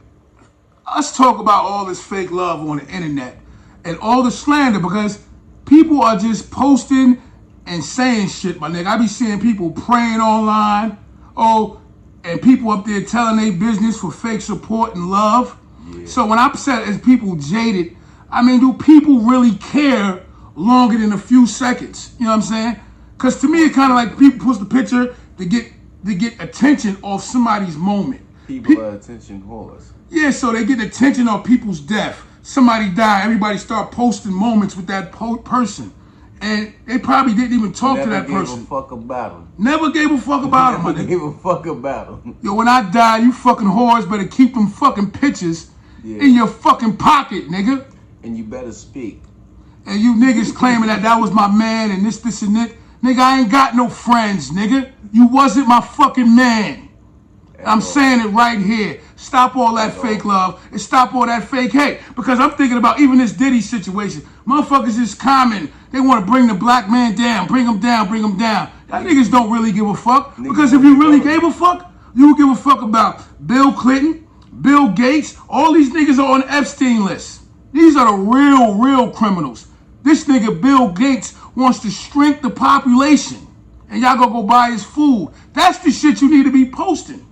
Let's talk about all this fake love on the internet and all the slander, because people are just posting and saying shit, my nigga. I be seeing people praying online, and people up there telling their business for fake support and love. Yeah. So when I'm said as people jaded, I mean, do people really care longer than a few seconds? You know what I'm saying? Because to me, it's kind of like people post the picture to get attention off somebody's moment. People are attention whores. Yeah, so they get attention on people's death. Somebody died, everybody start posting moments with that person. And they probably didn't even talk to that person. Never gave a fuck about them. Never gave a fuck about them, my nigga. Never gave a fuck about them. Yo, when I die, you fucking whores better keep them fucking pictures in your fucking pocket, nigga. And you better speak. And you niggas claiming that was my man and this and that. Nigga, I ain't got no friends, nigga. You wasn't my fucking man. I'm saying it right here. Stop all that fake love and stop all that fake hate. Because I'm thinking about even this Diddy situation. Motherfuckers is common. They want to bring the black man down. Bring him down, bring him down. Y'all niggas don't really give a fuck. Because if you really gave a fuck, you would give a fuck about Bill Clinton, Bill Gates. All these niggas are on the Epstein list. These are the real criminals. This nigga Bill Gates wants to shrink the population. And y'all gonna go buy his food. That's the shit you need to be posting.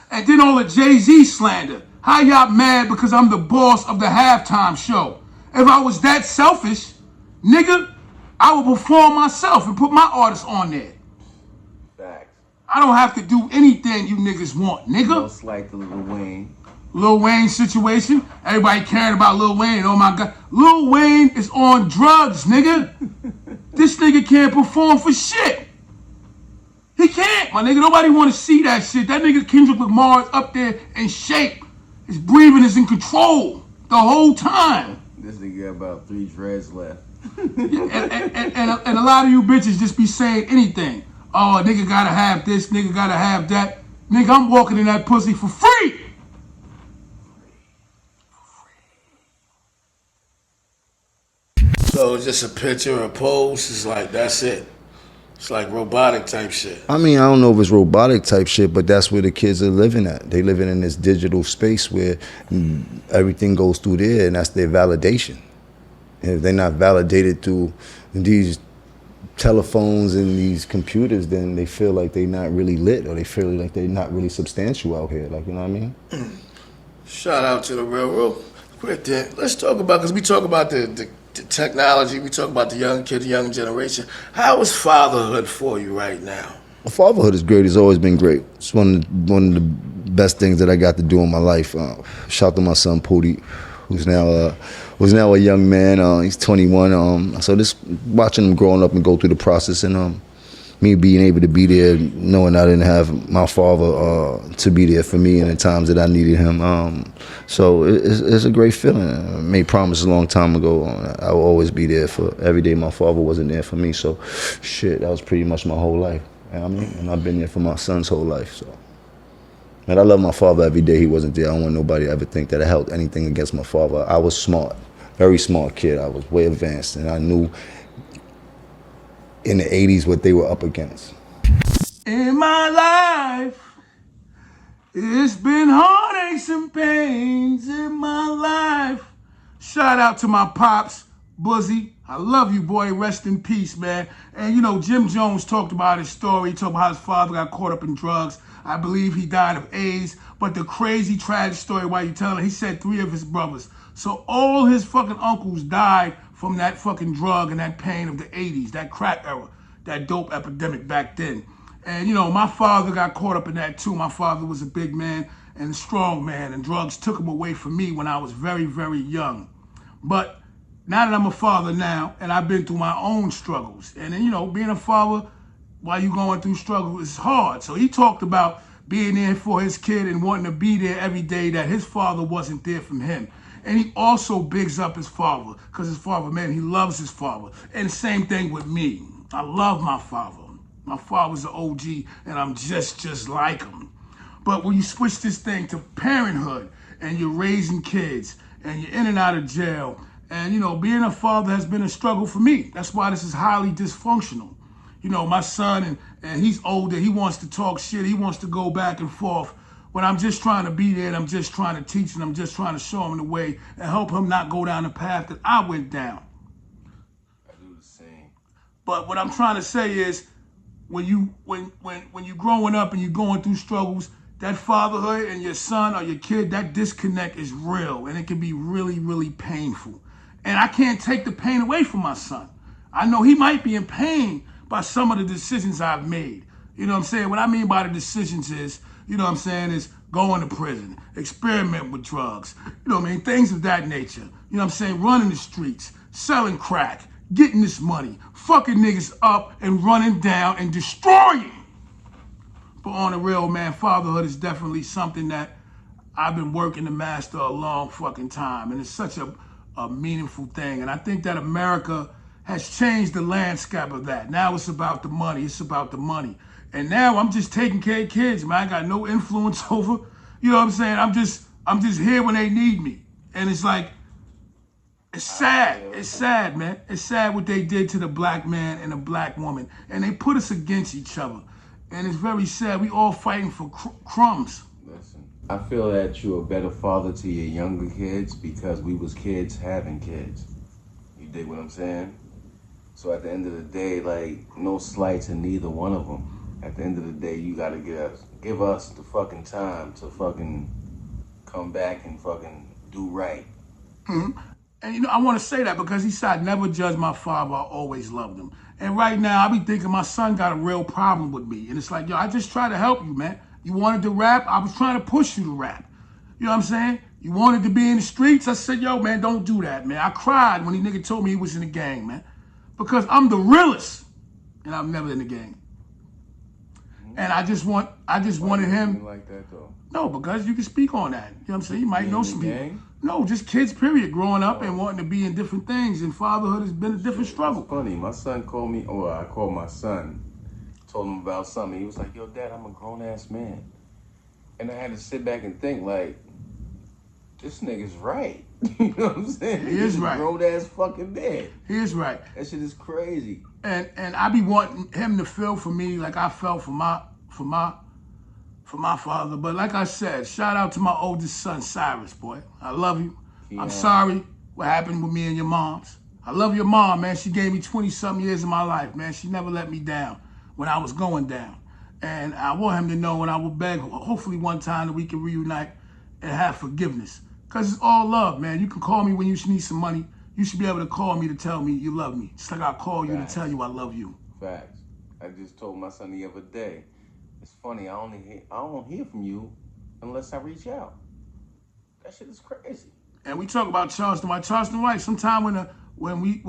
And then all the Jay-Z slander. How y'all mad because I'm the boss of the halftime show? If I was that selfish, nigga, I would perform myself and put my artists on there. Facts. I don't have to do anything you niggas want, nigga. Most like the Lil Wayne. Lil Wayne situation. Everybody caring about Lil Wayne. Oh my God. Lil Wayne is on drugs, nigga. This nigga can't perform for shit. He can't, my nigga. Nobody want to see that shit. That nigga Kendrick Lamar is up there in shape. His breathing is in control the whole time. This nigga got about 3 dreads left. and a lot of you bitches just be saying anything. Oh, a nigga gotta have this, nigga gotta have that. Nigga, I'm walking in that pussy for free. So it's just a picture, a pose. It's like that's it. It's like robotic type shit. I mean, I don't know if it's robotic type shit, but that's where the kids are living at. They living in this digital space where everything goes through there, and that's their validation. And if they're not validated through these telephones and these computers, then they feel like they're not really lit, or they feel like they're not really substantial out here. Like, you know what I mean? Shout out to the real quick there. Let's talk about, because we talk about the technology, we talk about the young kid, the young generation. How is fatherhood for you right now? Well, fatherhood is great. It's always been great. It's one of the best things that I got to do in my life. Shout out to my son Pootie, who's now a young man. He's 21. So just watching him growing up and go through the process, and me being able to be there, knowing I didn't have my father to be there for me in the times that I needed him. So it's a great feeling. I made promises a long time ago. I will always be there for every day my father wasn't there for me. So shit, that was pretty much my whole life. You know what I mean? And I've been there for my son's whole life. So, and I love my father every day he wasn't there. I don't want nobody to ever think that I held anything against my father. I was smart, very smart kid. I was way advanced, and I knew in the 80s what they were up against. In my life, it's been heartaches and pains in my life. Shout out to my pops, Buzzy. I love you, boy. Rest in peace, man. And you know, Jim Jones talked about his story. He talked about how his father got caught up in drugs. I believe he died of AIDS. But the crazy, tragic story while you telling it, he said 3 of his brothers. So all his fucking uncles died from that fucking drug and that pain of the 80s, that crack era, that dope epidemic back then. And you know, my father got caught up in that too. My father was a big man and a strong man, and drugs took him away from me when I was very, very young. But now that I'm a father now, and I've been through my own struggles, and then, you know, being a father while you're going through struggle is hard. So he talked about being there for his kid and wanting to be there every day that his father wasn't there from him. And he also bigs up his father, because his father, man, he loves his father. And the same thing with me. I love my father. My father's an OG, and I'm just like him. But when you switch this thing to parenthood, and you're raising kids, and you're in and out of jail, and you know, being a father has been a struggle for me. That's why this is highly dysfunctional. You know, my son, and he's older, he wants to talk shit, he wants to go back and forth, when I'm just trying to be there, and I'm just trying to teach, and I'm just trying to show him the way, and help him not go down the path that I went down. I do the same. But what I'm trying to say is, when you growing up and you're going through struggles, that fatherhood and your son or your kid, that disconnect is real, and it can be really, really painful. And I can't take the pain away from my son. I know he might be in pain by some of the decisions I've made. You know what I'm saying? What I mean by the decisions is, you know what I'm saying, is going to prison, experiment with drugs, you know what I mean, things of that nature. You know what I'm saying? Running the streets, selling crack, getting this money, fucking niggas up and running down and destroying. But on the real, man, fatherhood is definitely something that I've been working to master a long fucking time. And it's such a meaningful thing. And I think that America has changed the landscape of that. Now it's about the money. It's about the money. And now I'm just taking care of kids, man. I got no influence over, you know what I'm saying? I'm just here when they need me. And it's like, it's sad. It's sad, man. It's sad what they did to the black man and the black woman. And they put us against each other. And it's very sad. We all fighting for crumbs. Listen, I feel that you're a better father to your younger kids because we was kids having kids. You dig what I'm saying? So at the end of the day, like, no slight to neither one of them. At the end of the day, you gotta give us the fucking time to fucking come back and fucking do right. Mm-hmm. And you know, I want to say that because he said, I never judged my father, I always loved him. And right now, I be thinking my son got a real problem with me. And it's like, yo, I just try to help you, man. You wanted to rap, I was trying to push you to rap. You know what I'm saying? You wanted to be in the streets, I said, yo, man, don't do that, man. I cried when the nigga told me he was in the gang, man. Because I'm the realest, and I'm never in the gang. And I just wanted him. Like that though. No, because you can speak on that. You know what I'm saying? You might know some people. No, just kids, period, growing up and wanting to be in different things. And fatherhood has been a different struggle. It's funny, my son called me, or I called my son, told him about something. He was like, yo, Dad, I'm a grown-ass man. And I had to sit back and think, like, this nigga's right. You know what I'm saying? He is right. Grown ass fucking man. He is right. That shit is crazy. And I be wanting him to feel for me like I felt for my father. But like I said, shout out to my oldest son, Cyrus, boy. I love you. Yeah. I'm sorry what happened with me and your moms. I love your mom, man. She gave me 20-something years of my life, man. She never let me down when I was going down. And I want him to know, and I will beg, hopefully one time that we can reunite and have forgiveness. Because it's all love, man. You can call me when you need some money. You should be able to call me to tell me you love me. Just like I call you to tell you I love you. Facts. I just told my son the other day, it's funny, I don't hear from you unless I reach out. That shit is crazy. And we talk about Charleston White. Charleston White, sometime when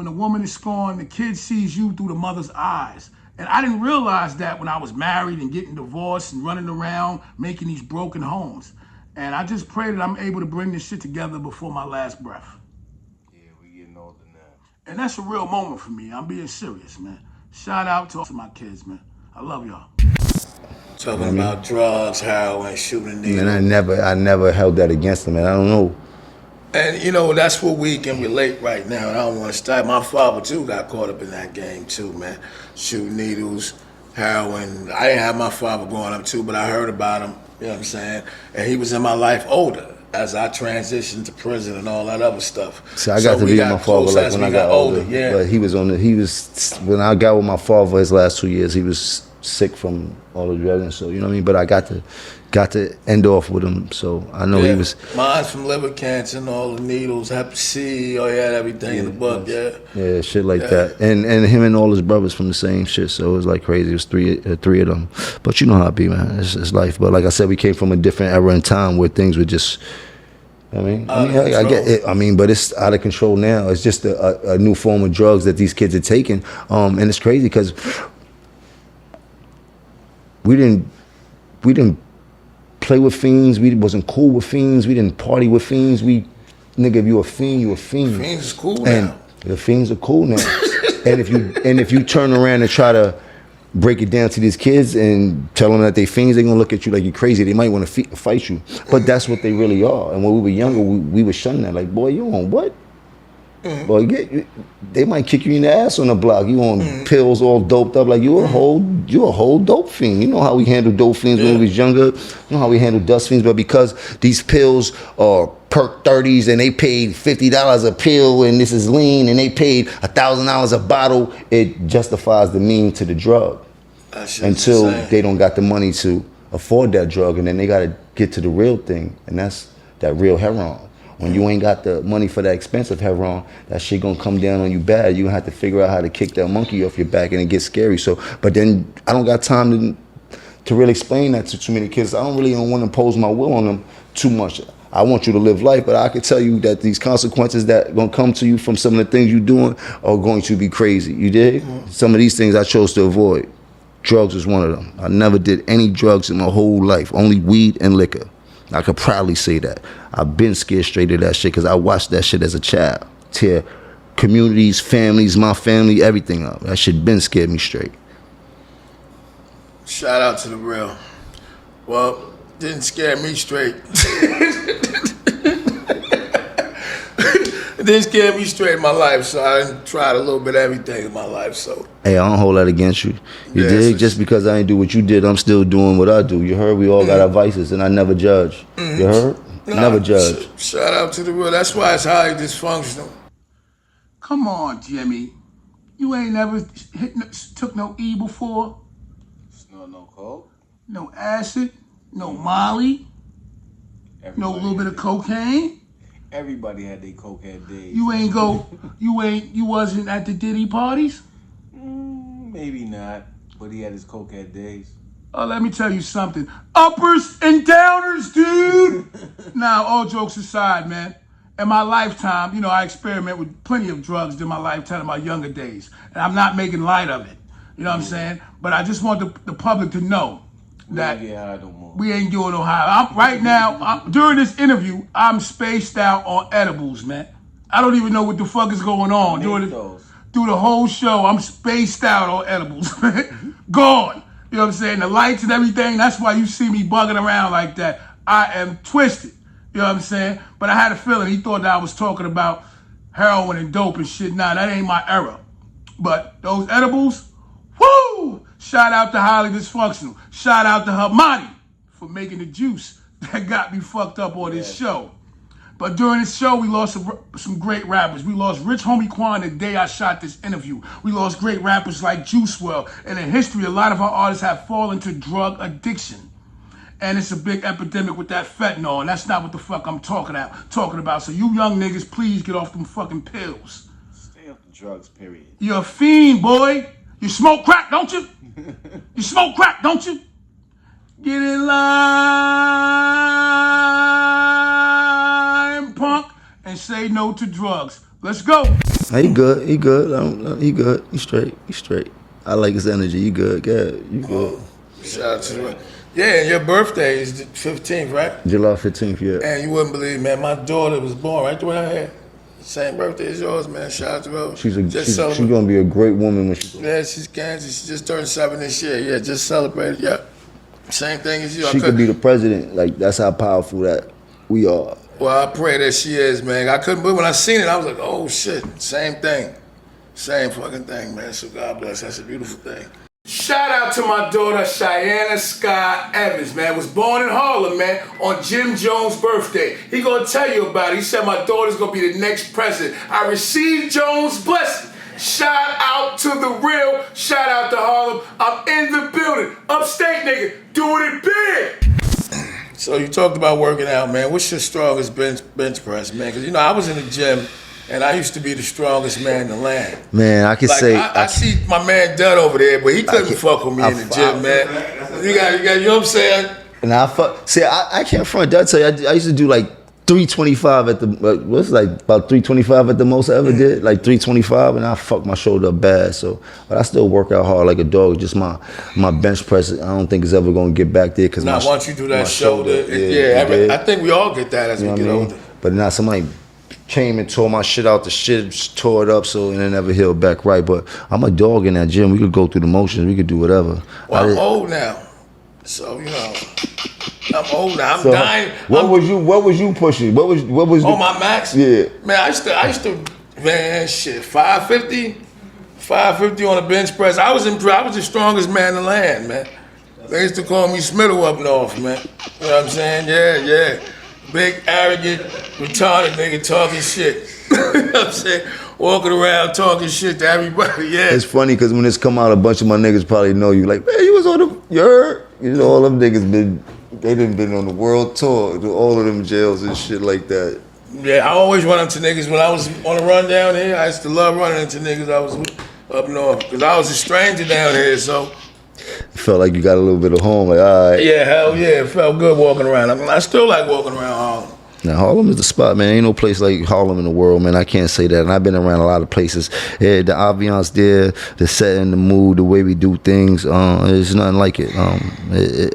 a woman is scorned, the kid sees you through the mother's eyes. And I didn't realize that when I was married and getting divorced and running around making these broken homes. And I just pray that I'm able to bring this shit together before my last breath. Yeah, we getting older now. And that's a real moment for me. I'm being serious, man. Shout out to my kids, man. I love y'all. Talking about drugs, heroin, shooting needles. And I never held that against them, and I don't know. And you know, that's what we can relate right now. And I don't want to start. My father too got caught up in that game too, man. Shooting needles, heroin. I didn't have my father growing up too, but I heard about him, you know what I'm saying? And he was in my life older as I transitioned to prison and all that other stuff. So I got to be with my father like when I got older. Yeah. But when I got with my father his last 2 years, he was sick from all the drugs, and so you know what I mean. But I got to end off with him, so I know he was. Mine's from liver cancer and all the needles, Hep C. Oh, he had everything in the book. Yeah, shit like that. And him and all his brothers from the same shit. So it was like crazy. It was three of them. But you know how it be, man. It's life. But like I said, we came from a different era in time where things were just. I get it. But it's out of control now. It's just a new form of drugs that these kids are taking, and it's crazy because we didn't play with fiends. We wasn't cool with fiends. We didn't party with fiends. Nigga, if you a fiend, you a fiend. Fiends is cool and now. The fiends are cool now. and if you turn around and try to break it down to these kids and tell them that they fiends, they're gonna look at you like you're crazy. They might want to fight you, but that's what they really are. And when we were younger, we were shunning that. Like, boy, you on what? Boy, they might kick you in the ass on the block. You on pills, all doped up, like you a whole dope fiend. You know how we handle dope fiends when we was younger. You know how we handle dust fiends. But because these pills are perk 30s and they paid $50 a pill, and this is lean, and they paid $1,000 a bottle, it justifies the mean to the drug until they don't got the money to afford that drug, and then they got to get to the real thing, and that's that real heroin. When you ain't got the money for that expensive heroin, that shit gonna come down on you bad. You gonna have to figure out how to kick that monkey off your back, and it gets scary. So, but then I don't got time to really explain that to too many kids. I don't want to impose my will on them too much. I want you to live life, but I can tell you that these consequences that gonna come to you from some of the things you're doing are going to be crazy. You dig? Some of these things I chose to avoid. Drugs was one of them. I never did any drugs in my whole life, only weed and liquor. I could proudly say that. I've been scared straight of that shit because I watched that shit as a child. Tear communities, families, my family, everything up. That shit been scared me straight. Shout out to the real. Well, didn't scare me straight. It didn't scare me straight in my life, so I tried a little bit of everything in my life, so. Hey, I don't hold that against you. You dig? Just because I ain't do what you did, I'm still doing what I do. You heard? We all got our vices, and I never judge. You heard? Never judge. Shout out to the real. That's why it's highly dysfunctional. Come on, Jimmy. You ain't never took no E before? No coke? No acid? No Molly? No little bit of cocaine? Everybody had their cokehead days. You wasn't at the Diddy parties? Maybe not, but he had his cokehead days. Oh, let me tell you something. Uppers and downers, dude. Now, all jokes aside, man. In my lifetime, you know, I experiment with plenty of drugs in my lifetime in my younger days. And I'm not making light of it. You know what I'm saying? But I just want the public to know that we ain't doing no high. Right now, during this interview, I'm spaced out on edibles, man. I don't even know what the fuck is going on. Through the whole show, I'm spaced out on edibles, man. Gone. You know what I'm saying? The lights and everything, that's why you see me bugging around like that. I am twisted. You You know what I'm saying? But I had a feeling he thought that I was talking about heroin and dope and shit. Nah, that ain't my era. But those edibles, woo! Shout out to Highly Dysfunctional. Shout out to Hermione for making the juice that got me fucked up on this show. But during this show, we lost some great rappers. We lost Rich Homie Quan the day I shot this interview. We lost great rappers like Juice WRLD. And in history, a lot of our artists have fallen to drug addiction. And it's a big epidemic with that fentanyl, and that's not what the fuck I'm talking about. So you young niggas, please get off them fucking pills. Stay off the drugs, period. You're a fiend, boy. You smoke crack, don't you? You smoke crack, don't you? Get in line, punk, and say no to drugs. Let's go. He good. He good. He good. He straight. I like his energy. He good. You good. Shout out to you. Yeah, and your birthday is the 15th, right? July 15th, yeah. And you wouldn't believe, man, my daughter was born right the way I had. Same birthday as yours, man. Shout out to her. She's gonna be a great woman when she grows. Yeah, she's Kansas. She just turned 7 this year. Yeah, just celebrated. Yeah. Same thing as you. She could be the president. Like, that's how powerful that we are. Well, I pray that she is, man. I couldn't believe when I seen it, I was like, oh shit, same thing. Same fucking thing, man. So God bless. That's a beautiful thing. Shout out to my daughter, Cheyenne Sky Evans, man. Was born in Harlem, man, on Jim Jones' birthday. He gonna tell you about it. He said my daughter's gonna be the next president. I received Jones' blessing. Shout out to the real. Shout out to Harlem. I'm in the building. Upstate, nigga, doing it big. So you talked about working out, man. What's your strongest bench press, man? Because, you know, I was in the gym, and I used to be the strongest man in the land. Man, I can say... I see my man Dud over there, but he couldn't fuck with me in the gym, man. You got, you know what I'm saying? And I can't front Dud. Tell you, I used to do like 325 at the... What's like about 325 at the most I ever did? Like 325, and I fucked my shoulder up bad. So, but I still work out hard like a dog. Just my bench press, I don't think it's ever going to get back there. Cause now, once you do that shoulder, I think we all get that as we get older. But now somebody came and tore my shit out. The shit tore it up, so and it never healed back right. But I'm a dog in that gym. We could go through the motions. We could do whatever. Well, I'm old now, so you know, I'm old now. I'm dying. What was you pushing? What was? Oh, my max? Yeah. Man, I used to, man, shit, 550 on the bench press. I was the strongest man in the land, man. They used to call me Smittle up north, man. You know what I'm saying? Yeah. Big, arrogant, retarded nigga talking shit. You know what I'm saying? Walking around talking shit to everybody, yeah. It's funny because when this come out, a bunch of my niggas probably know you. Like, man, you was on you heard? You know, all them niggas been on the world tour to all of them jails and shit like that. Yeah, I always run into niggas when I was on the run down here. I used to love running into niggas I was up north because I was a stranger down here, so. Felt like you got a little bit of home, like, all right. Yeah, hell yeah, it felt good walking around. I still like walking around Harlem. Now, Harlem is the spot, man. Ain't no place like Harlem in the world, man. I can't say that. And I've been around a lot of places. Yeah, the ambiance there, the setting, the mood, the way we do things, there's nothing like it.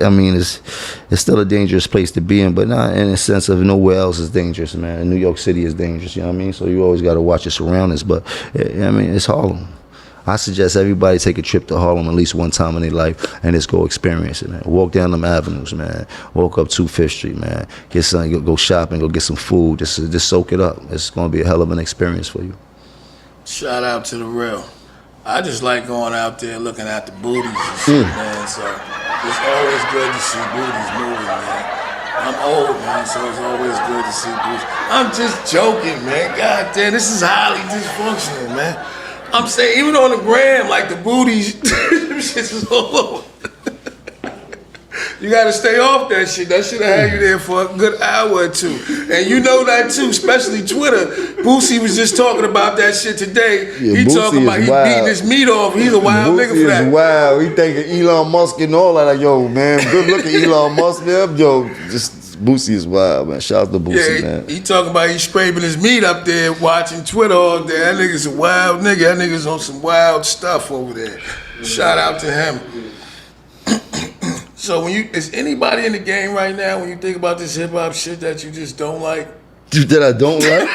I mean, it's still a dangerous place to be in, but not in a sense of nowhere else is dangerous, man. And New York City is dangerous, you know what I mean? So you always got to watch your surroundings. But, I mean, it's Harlem. I suggest everybody take a trip to Harlem at least one time in their life and just go experience it, man. Walk down them avenues, man. Walk up 25th Street, man. Get something, go shopping, go get some food. Just soak it up. It's going to be a hell of an experience for you. Shout out to the real. I just like going out there looking at the booties and shit, man. So it's always good to see booties moving, man. I'm old, man, so it's always good to see booties. I'm just joking, man. God damn, this is highly dysfunctional, man. I'm saying, even on the gram, like the booties, shit is all over. You gotta stay off that shit. That shit'll have you there for a good hour or two. And you know that too, especially Twitter. Boosie was just talking about that shit today. Yeah, he Boosie talking about he beating his meat off. He's a wild nigga for that. Boosie is wild. He thinking Elon Musk and all that. Like, yo, man, good looking Elon Musk there. Yo, just Boosie is wild, man. Shout out to Boosie, man. He talking about he scraping his meat up there, watching Twitter all day. That nigga's a wild nigga. That nigga's on some wild stuff over there. Shout out to him. So is anybody in the game right now, when you think about this hip hop shit that you just don't like? That I don't like?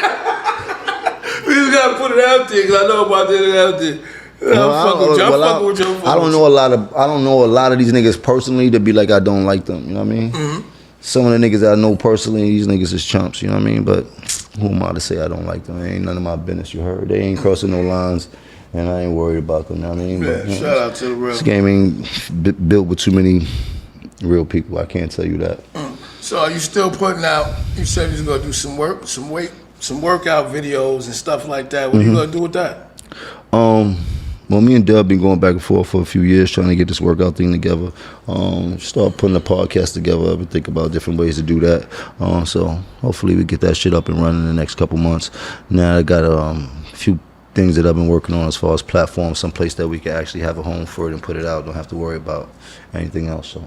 We just gotta put it out there because I know about that out there. I don't know a lot of these niggas personally to be like I don't like them. You know what I mean? Mm-hmm. some of the niggas that I know personally, these niggas is chumps, you know what I mean? But who am I to say I don't like them? It ain't none of my business, you heard? They ain't crossing no lines, and I ain't worried about them, you know what I mean? Yeah, But, you know, shout out to the real. this game ain't built with too many real people, I can't tell you that. So are you still putting out, you said you was gonna do some work, some workout videos and stuff like that. What are you gonna do with that? Well, me and Dub been going back and forth for a few years trying to get this workout thing together. Start putting a podcast together. I've been thinking about different ways to do that. So hopefully we get that shit up and running in the next couple months. Now I got a few things that I've been working on as far as platforms, some place that we can actually have a home for it and put it out. Don't have to worry about anything else. So,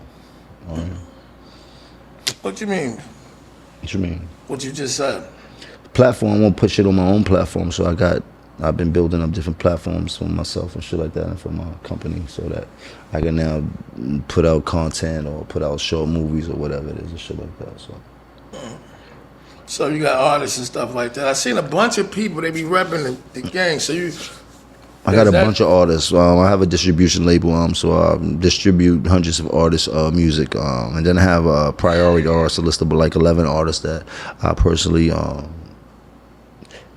What you mean? what you mean? What you just said? Platform, I won't put shit on my own platform, so I've been building up different platforms for myself and shit like that and for my company so that I can now put out content or put out short movies or whatever it is and shit like that. So you got artists and stuff like that. I seen a bunch of people, they be repping the gang. So you... I got a bunch of artists. I have a distribution label, so I distribute hundreds of artists' music. And then I have a priority artists, a list of like 11 artists that I personally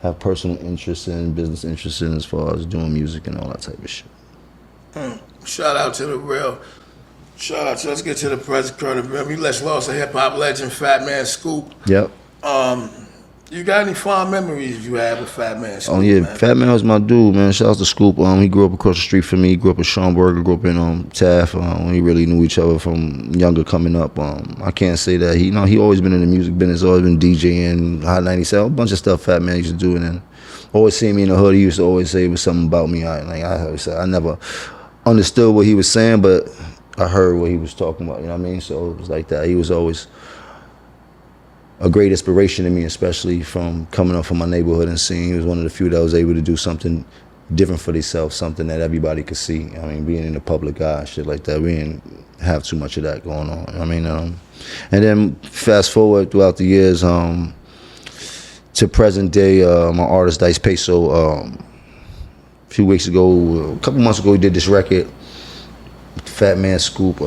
have personal interest in, business interest in as far as doing music and all that type of shit. Shout out to the real. Shout out to, let's get to the present current. We just lost a hip-hop legend, Fat Man Scoop. Yep. You got any fond memories you had with Fat Man Scoop? Oh yeah, man? Fat Man was my dude, man. Shout out to Scoop. He grew up across the street from me. He grew up in Schaumburg. Grew up in Taft. We really knew each other from younger coming up. I can't say that he always been in the music business. Always been DJing, Hot 97, a bunch of stuff Fat Man used to do. And then always seeing me in the hood, he used to always say it was something about me. I never understood what he was saying, but I heard what he was talking about. You know what I mean? So it was like that. He was always a great inspiration to me, especially from coming up from my neighborhood and seeing he was one of the few that was able to do something different for themselves, something that everybody could see. I mean, being in the public eye, shit like that, we didn't have too much of that going on. I mean, and then fast forward throughout the years to present day, my artist Dice Peso, a few weeks ago, a couple months ago, he did this record, Fat Man Scoop,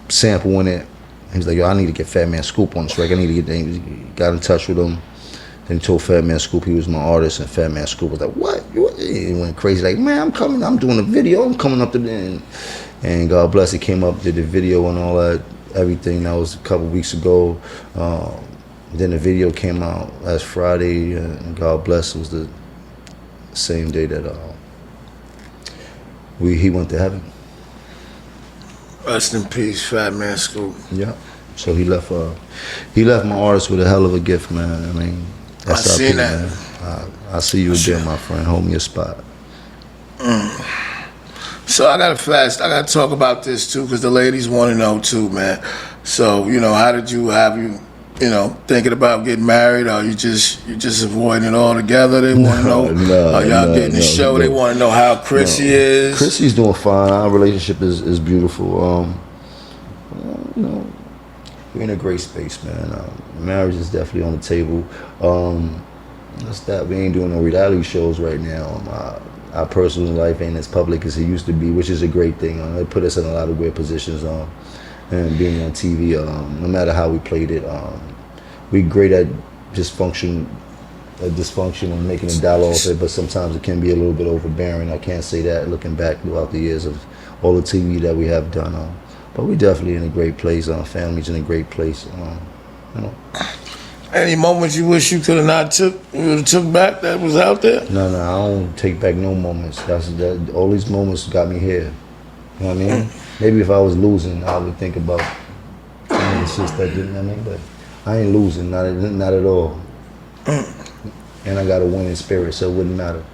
sample in it. He was like, yo, I need to get Fat Man Scoop on this record. I need to get that. He got in touch with him. Then he told Fat Man Scoop he was my artist, and Fat Man Scoop was like, what? He went crazy, like, man, I'm coming, I'm doing a video, I'm coming up to the and God bless, he came up, did the video and all that, everything. That was a couple weeks ago. Then the video came out last Friday, and God bless, it was the same day that he went to heaven. Rest in peace, Fat Man Scoop. Yeah. So he left my artist with a hell of a gift, man. I mean, that's I seen that. Man. I see you again, my friend. Hold me a spot. So I gotta talk about this too, because the ladies want to know too, man. So, how did you thinking about getting married, or you just avoiding it altogether? They want to know, are y'all getting the show? They want to know how Chrissy is. Chrissy's doing fine. Our relationship is beautiful. We're in a great space, man. Marriage is definitely on the table. That's that. We ain't doing no reality shows right now. Our personal life ain't as public as it used to be, which is a great thing. It put us in a lot of weird positions. And being on TV, no matter how we played it, we great at dysfunction and making a dollar off it, but sometimes it can be a little bit overbearing. I can't say that looking back throughout the years of all the TV that we have done. But we definitely in a great place. Our family's in a great place. Any moments you wish you could have not took back that was out there? No, I don't take back no moments. All these moments got me here. You know what I mean? Maybe if I was losing, I would think about some of the shit that didn't. I mean, but I ain't losing, not at all. And I got a winning spirit, so it wouldn't matter.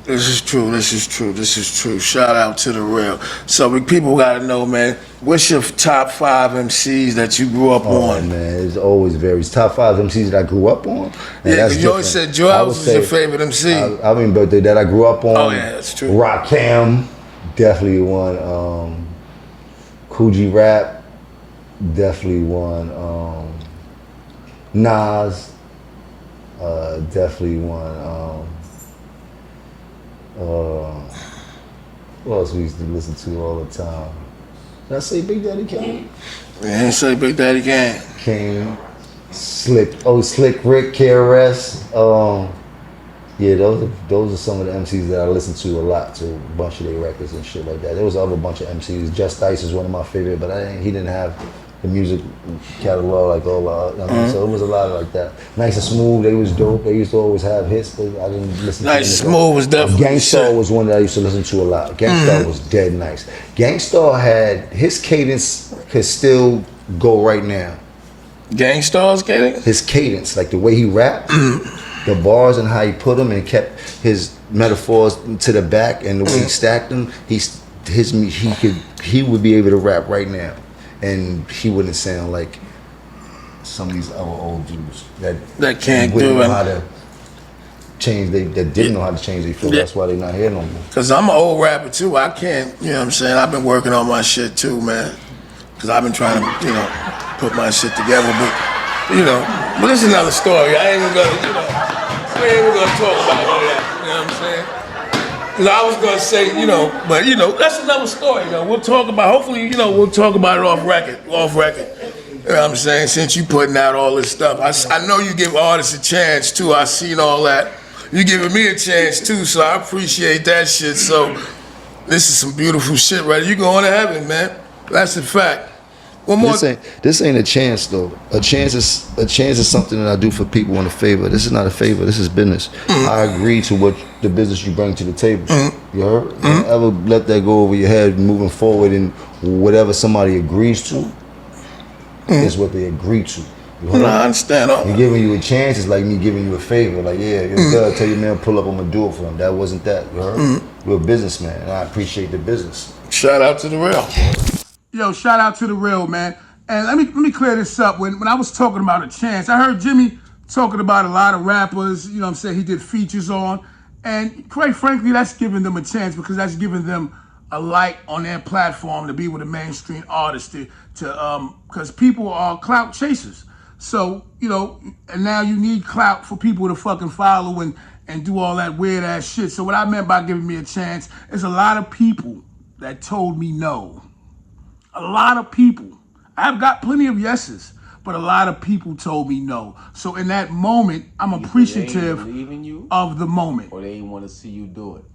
This is true. Shout out to the real. So people gotta know, man, what's your top 5 MCs that you grew up on? Man, it always varies. Top 5 MCs that I grew up on? Yeah, because you always said Joel was your favorite MC. I mean, but that I grew up on. Oh yeah, that's true. Rakim, definitely one. Coogee Rap, definitely one. Nas, definitely one. What else we used to listen to all the time? Did I say Big Daddy Kane? Yeah, ain't say Big Daddy Kane. Kane, Slick Rick, KRS. Yeah, those are some of the MCs that I listen to a lot, to a bunch of their records and shit like that. There was a bunch of MCs. Just Dice is one of my favorite, but he didn't have the music catalog like all so it was a lot like that. Nice and Smooth, they was dope. They used to always have hits, but I didn't listen to them. Nice and Smooth was definitely Gangstar was one that I used to listen to a lot. Gangstar was dead nice. Gangstar had, his cadence could still go right now. Gangstar's cadence? His cadence, like the way he rapped, the bars and how he put them and kept his metaphors to the back and the way he stacked them, he would be able to rap right now, and he wouldn't sound like some of these other old dudes that can't wouldn't do know it. how to change. That didn't know how to change their flow. That's why they're not here no more. Cause I'm an old rapper too. I can't, you know what I'm saying? I've been working on my shit too, man. Cause I've been trying to, put my shit together, but this is another story. I ain't even gonna, we ain't even gonna talk about all that. You know what I'm saying? Cause I was gonna say, but that's another story. We'll talk about. Hopefully, we'll talk about it off record. You know what I'm saying? Since you putting out all this stuff, I know you give artists a chance too. I seen all that. You giving me a chance too, so I appreciate that shit. So this is some beautiful shit, right? You going to heaven, man. That's a fact. One more. This ain't a chance though. A chance is something that I do for people in a favor. This is not a favor. This is business. I agree to what the business you bring to the table. You heard? Don't ever let that go over your head moving forward, and whatever somebody agrees to is what they agree to. You heard? I understand. Me giving you a chance is like me giving you a favor. Like, yeah, you're good. Tell your man pull up, I'm gonna do it for him. That wasn't that. You heard? You're a businessman, and I appreciate the business. Shout out to the real. Yo, shout out to the real, man. And let me clear this up. When I was talking about a chance, I heard Jimmy talking about a lot of rappers, you know what I'm saying, he did features on. And quite frankly, that's giving them a chance, because that's giving them a light on their platform to be with a mainstream artist because people are clout chasers. So, and now you need clout for people to fucking follow and do all that weird ass shit. So what I meant by giving me a chance is a lot of people that told me no. A lot of people. I've got plenty of yeses, but a lot of people told me no. So in that moment, I'm appreciative of the moment. Or they didn't want to see you do it.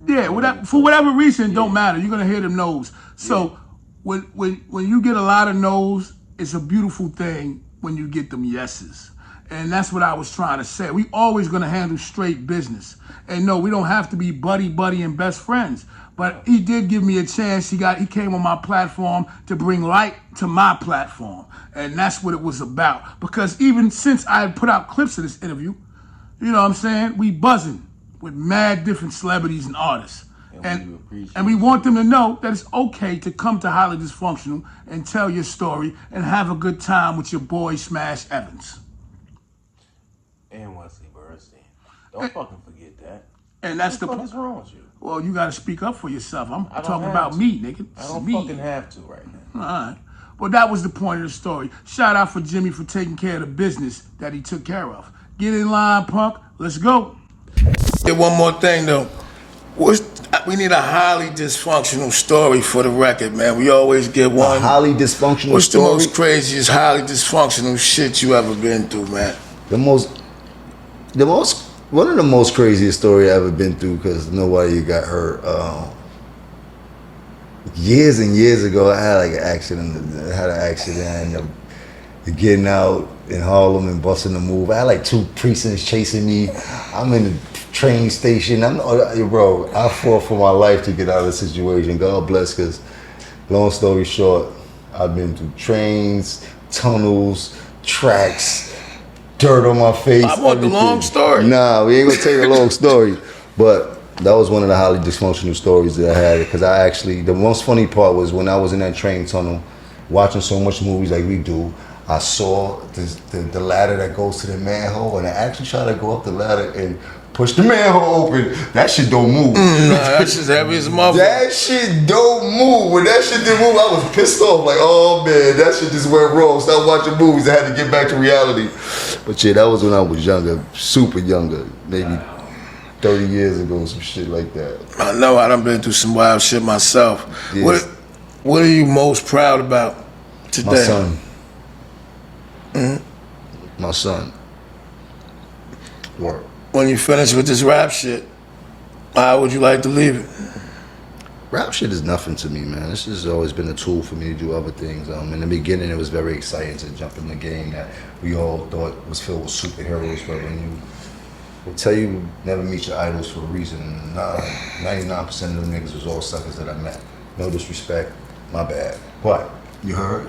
Yeah, for whatever reason, it don't matter. You're gonna hear them no's. So when you get a lot of no's, it's a beautiful thing when you get them yeses. And that's what I was trying to say. We always gonna handle straight business. And no, we don't have to be buddy and best friends. But he did give me a chance. He came on my platform to bring light to my platform. And that's what it was about. Because even since I had put out clips of this interview, you know what I'm saying, we buzzing with mad different celebrities and artists. And we want them to know that it's okay to come to Highly Dysfunctional and tell your story and have a good time with your boy Smash Evans. And Wesley Bernstein. Don't fucking forget that. And that's what the fuck is wrong with you? Well, you gotta speak up for yourself. I'm talking about me, nigga. I don't fucking have to right now. All right. Well, that was the point of the story. Shout out for Jimmy for taking care of the business that he took care of. Get in line, punk. Let's go. Yeah, one more thing though. We need a highly dysfunctional story for the record, man. We always get one. A highly dysfunctional What's story? the most craziest highly dysfunctional shit you ever been through, man? One of the most craziest story I ever been through, because nobody got hurt. Years and years ago, I had like an accident. Getting out in Harlem and busting the move. I had like 2 precincts chasing me. I'm in the train station. I fought for my life to get out of the situation. God bless, because long story short, I've been through trains, tunnels, tracks, dirt on my face. I want the long story. Nah, we ain't gonna tell you the long story. But that was one of the highly dysfunctional stories that I had, because the most funny part was when I was in that train tunnel, watching so much movies like we do, I saw the ladder that goes to the manhole, and I actually tried to go up the ladder and push the manhole open. That shit don't move. That shit's heavy as a motherfucker. That shit don't move. When that shit didn't move, I was pissed off. Like, oh man, that shit just went wrong. Stop watching movies. I had to get back to reality. But yeah, that was when I was younger, super younger, maybe 30 years ago, some shit like that. I know I done been through some wild shit myself. Yeah. What are you most proud about today? My son. My son. Work. When you finish with this rap shit, how would you like to leave it? Rap shit is nothing to me, man. This has always been a tool for me to do other things. In the beginning, it was very exciting to jump in the game that we all thought was filled with superheroes, but when they tell you never meet your idols for a reason, 99% of them niggas was all suckers that I met. No disrespect, my bad. But, you heard?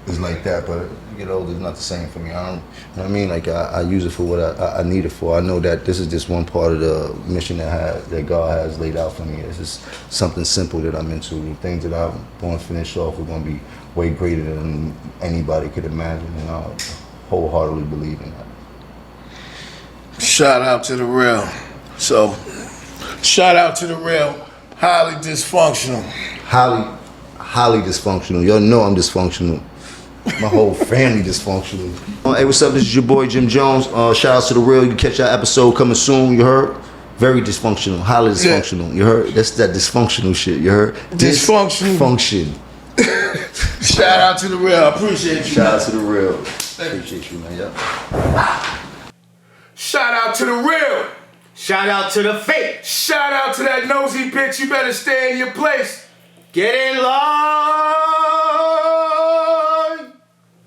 It's like that, but you get older, it's not the same for me. I don't, you know what I mean? Like, I use it for what I need it for. I know that this is just one part of the mission that God has laid out for me. It's just something simple that I'm into. The things that I'm going to finish off are going to be way greater than anybody could imagine, and I wholeheartedly believe in that. Shout out to the real. So, shout out to the real. Highly dysfunctional. Highly dysfunctional. Y'all know I'm dysfunctional. My whole family dysfunctional. Hey, what's up? This is your boy Jim Jones. Shout out to the real. You can catch that episode coming soon. You heard? Very dysfunctional. Highly dysfunctional. You heard? That's that dysfunctional shit. You heard? Dysfunction. Shout out to the real. I appreciate you. Shout out to the real. Appreciate you, man. Yeah. Shout out to the real. Shout out to the fake. Shout out to that nosy bitch. You better stay in your place. Get in line.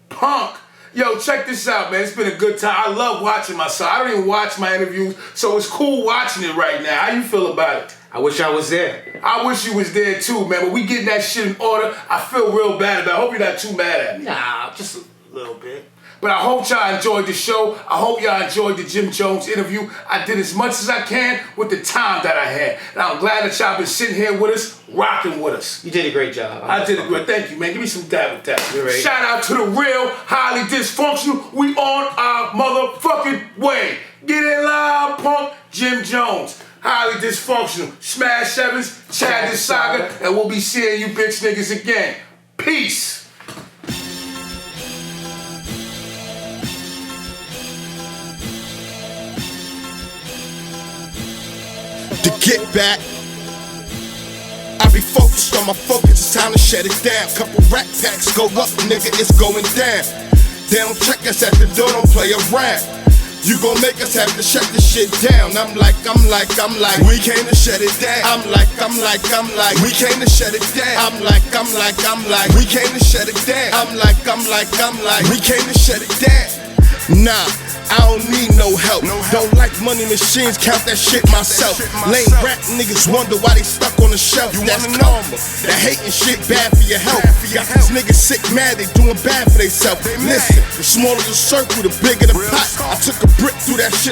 Punk. Yo, check this out, man. It's been a good time. I love watching my son. I don't even watch my interviews, so it's cool watching it right now. How you feel about it? I wish I was there. I wish you was there too, man. But we getting that shit in order. I feel real bad about it. I hope you're not too mad at me. Nah, just a little bit. But I hope y'all enjoyed the show. I hope y'all enjoyed the Jim Jones interview. I did as much as I can with the time that I had. And I'm glad that y'all been sitting here with us, rocking with us. You did a great job. I did a great. Thank you, man. Give me some dab with that. You're right. Shout out to the real, highly dysfunctional. We on our motherfucking way. Get in line, punk. Jim Jones, highly dysfunctional. Smash Sevens, Chad the Saga, and we'll be seeing you bitch niggas again. Peace. To get back, I be focused on my focus, it's time to shut it down. Couple rack packs go up, nigga, it's going down. They don't check us at the door, don't play around. You gon' make us have to shut this shit down. I'm like, we came to shut it down. I'm like, we came to shut it down. I'm like, we came to shut it down. I'm like, we came to shut it down. Nah, I don't need no help. Don't like money machines, count that shit myself. Lame rap niggas wonder why they stuck on the shelf. That's karma. That hating shit bad for your health. Got these niggas sick mad, they doing bad for themselves. Listen, the smaller the circle, the bigger the pot. I took a brick through that shit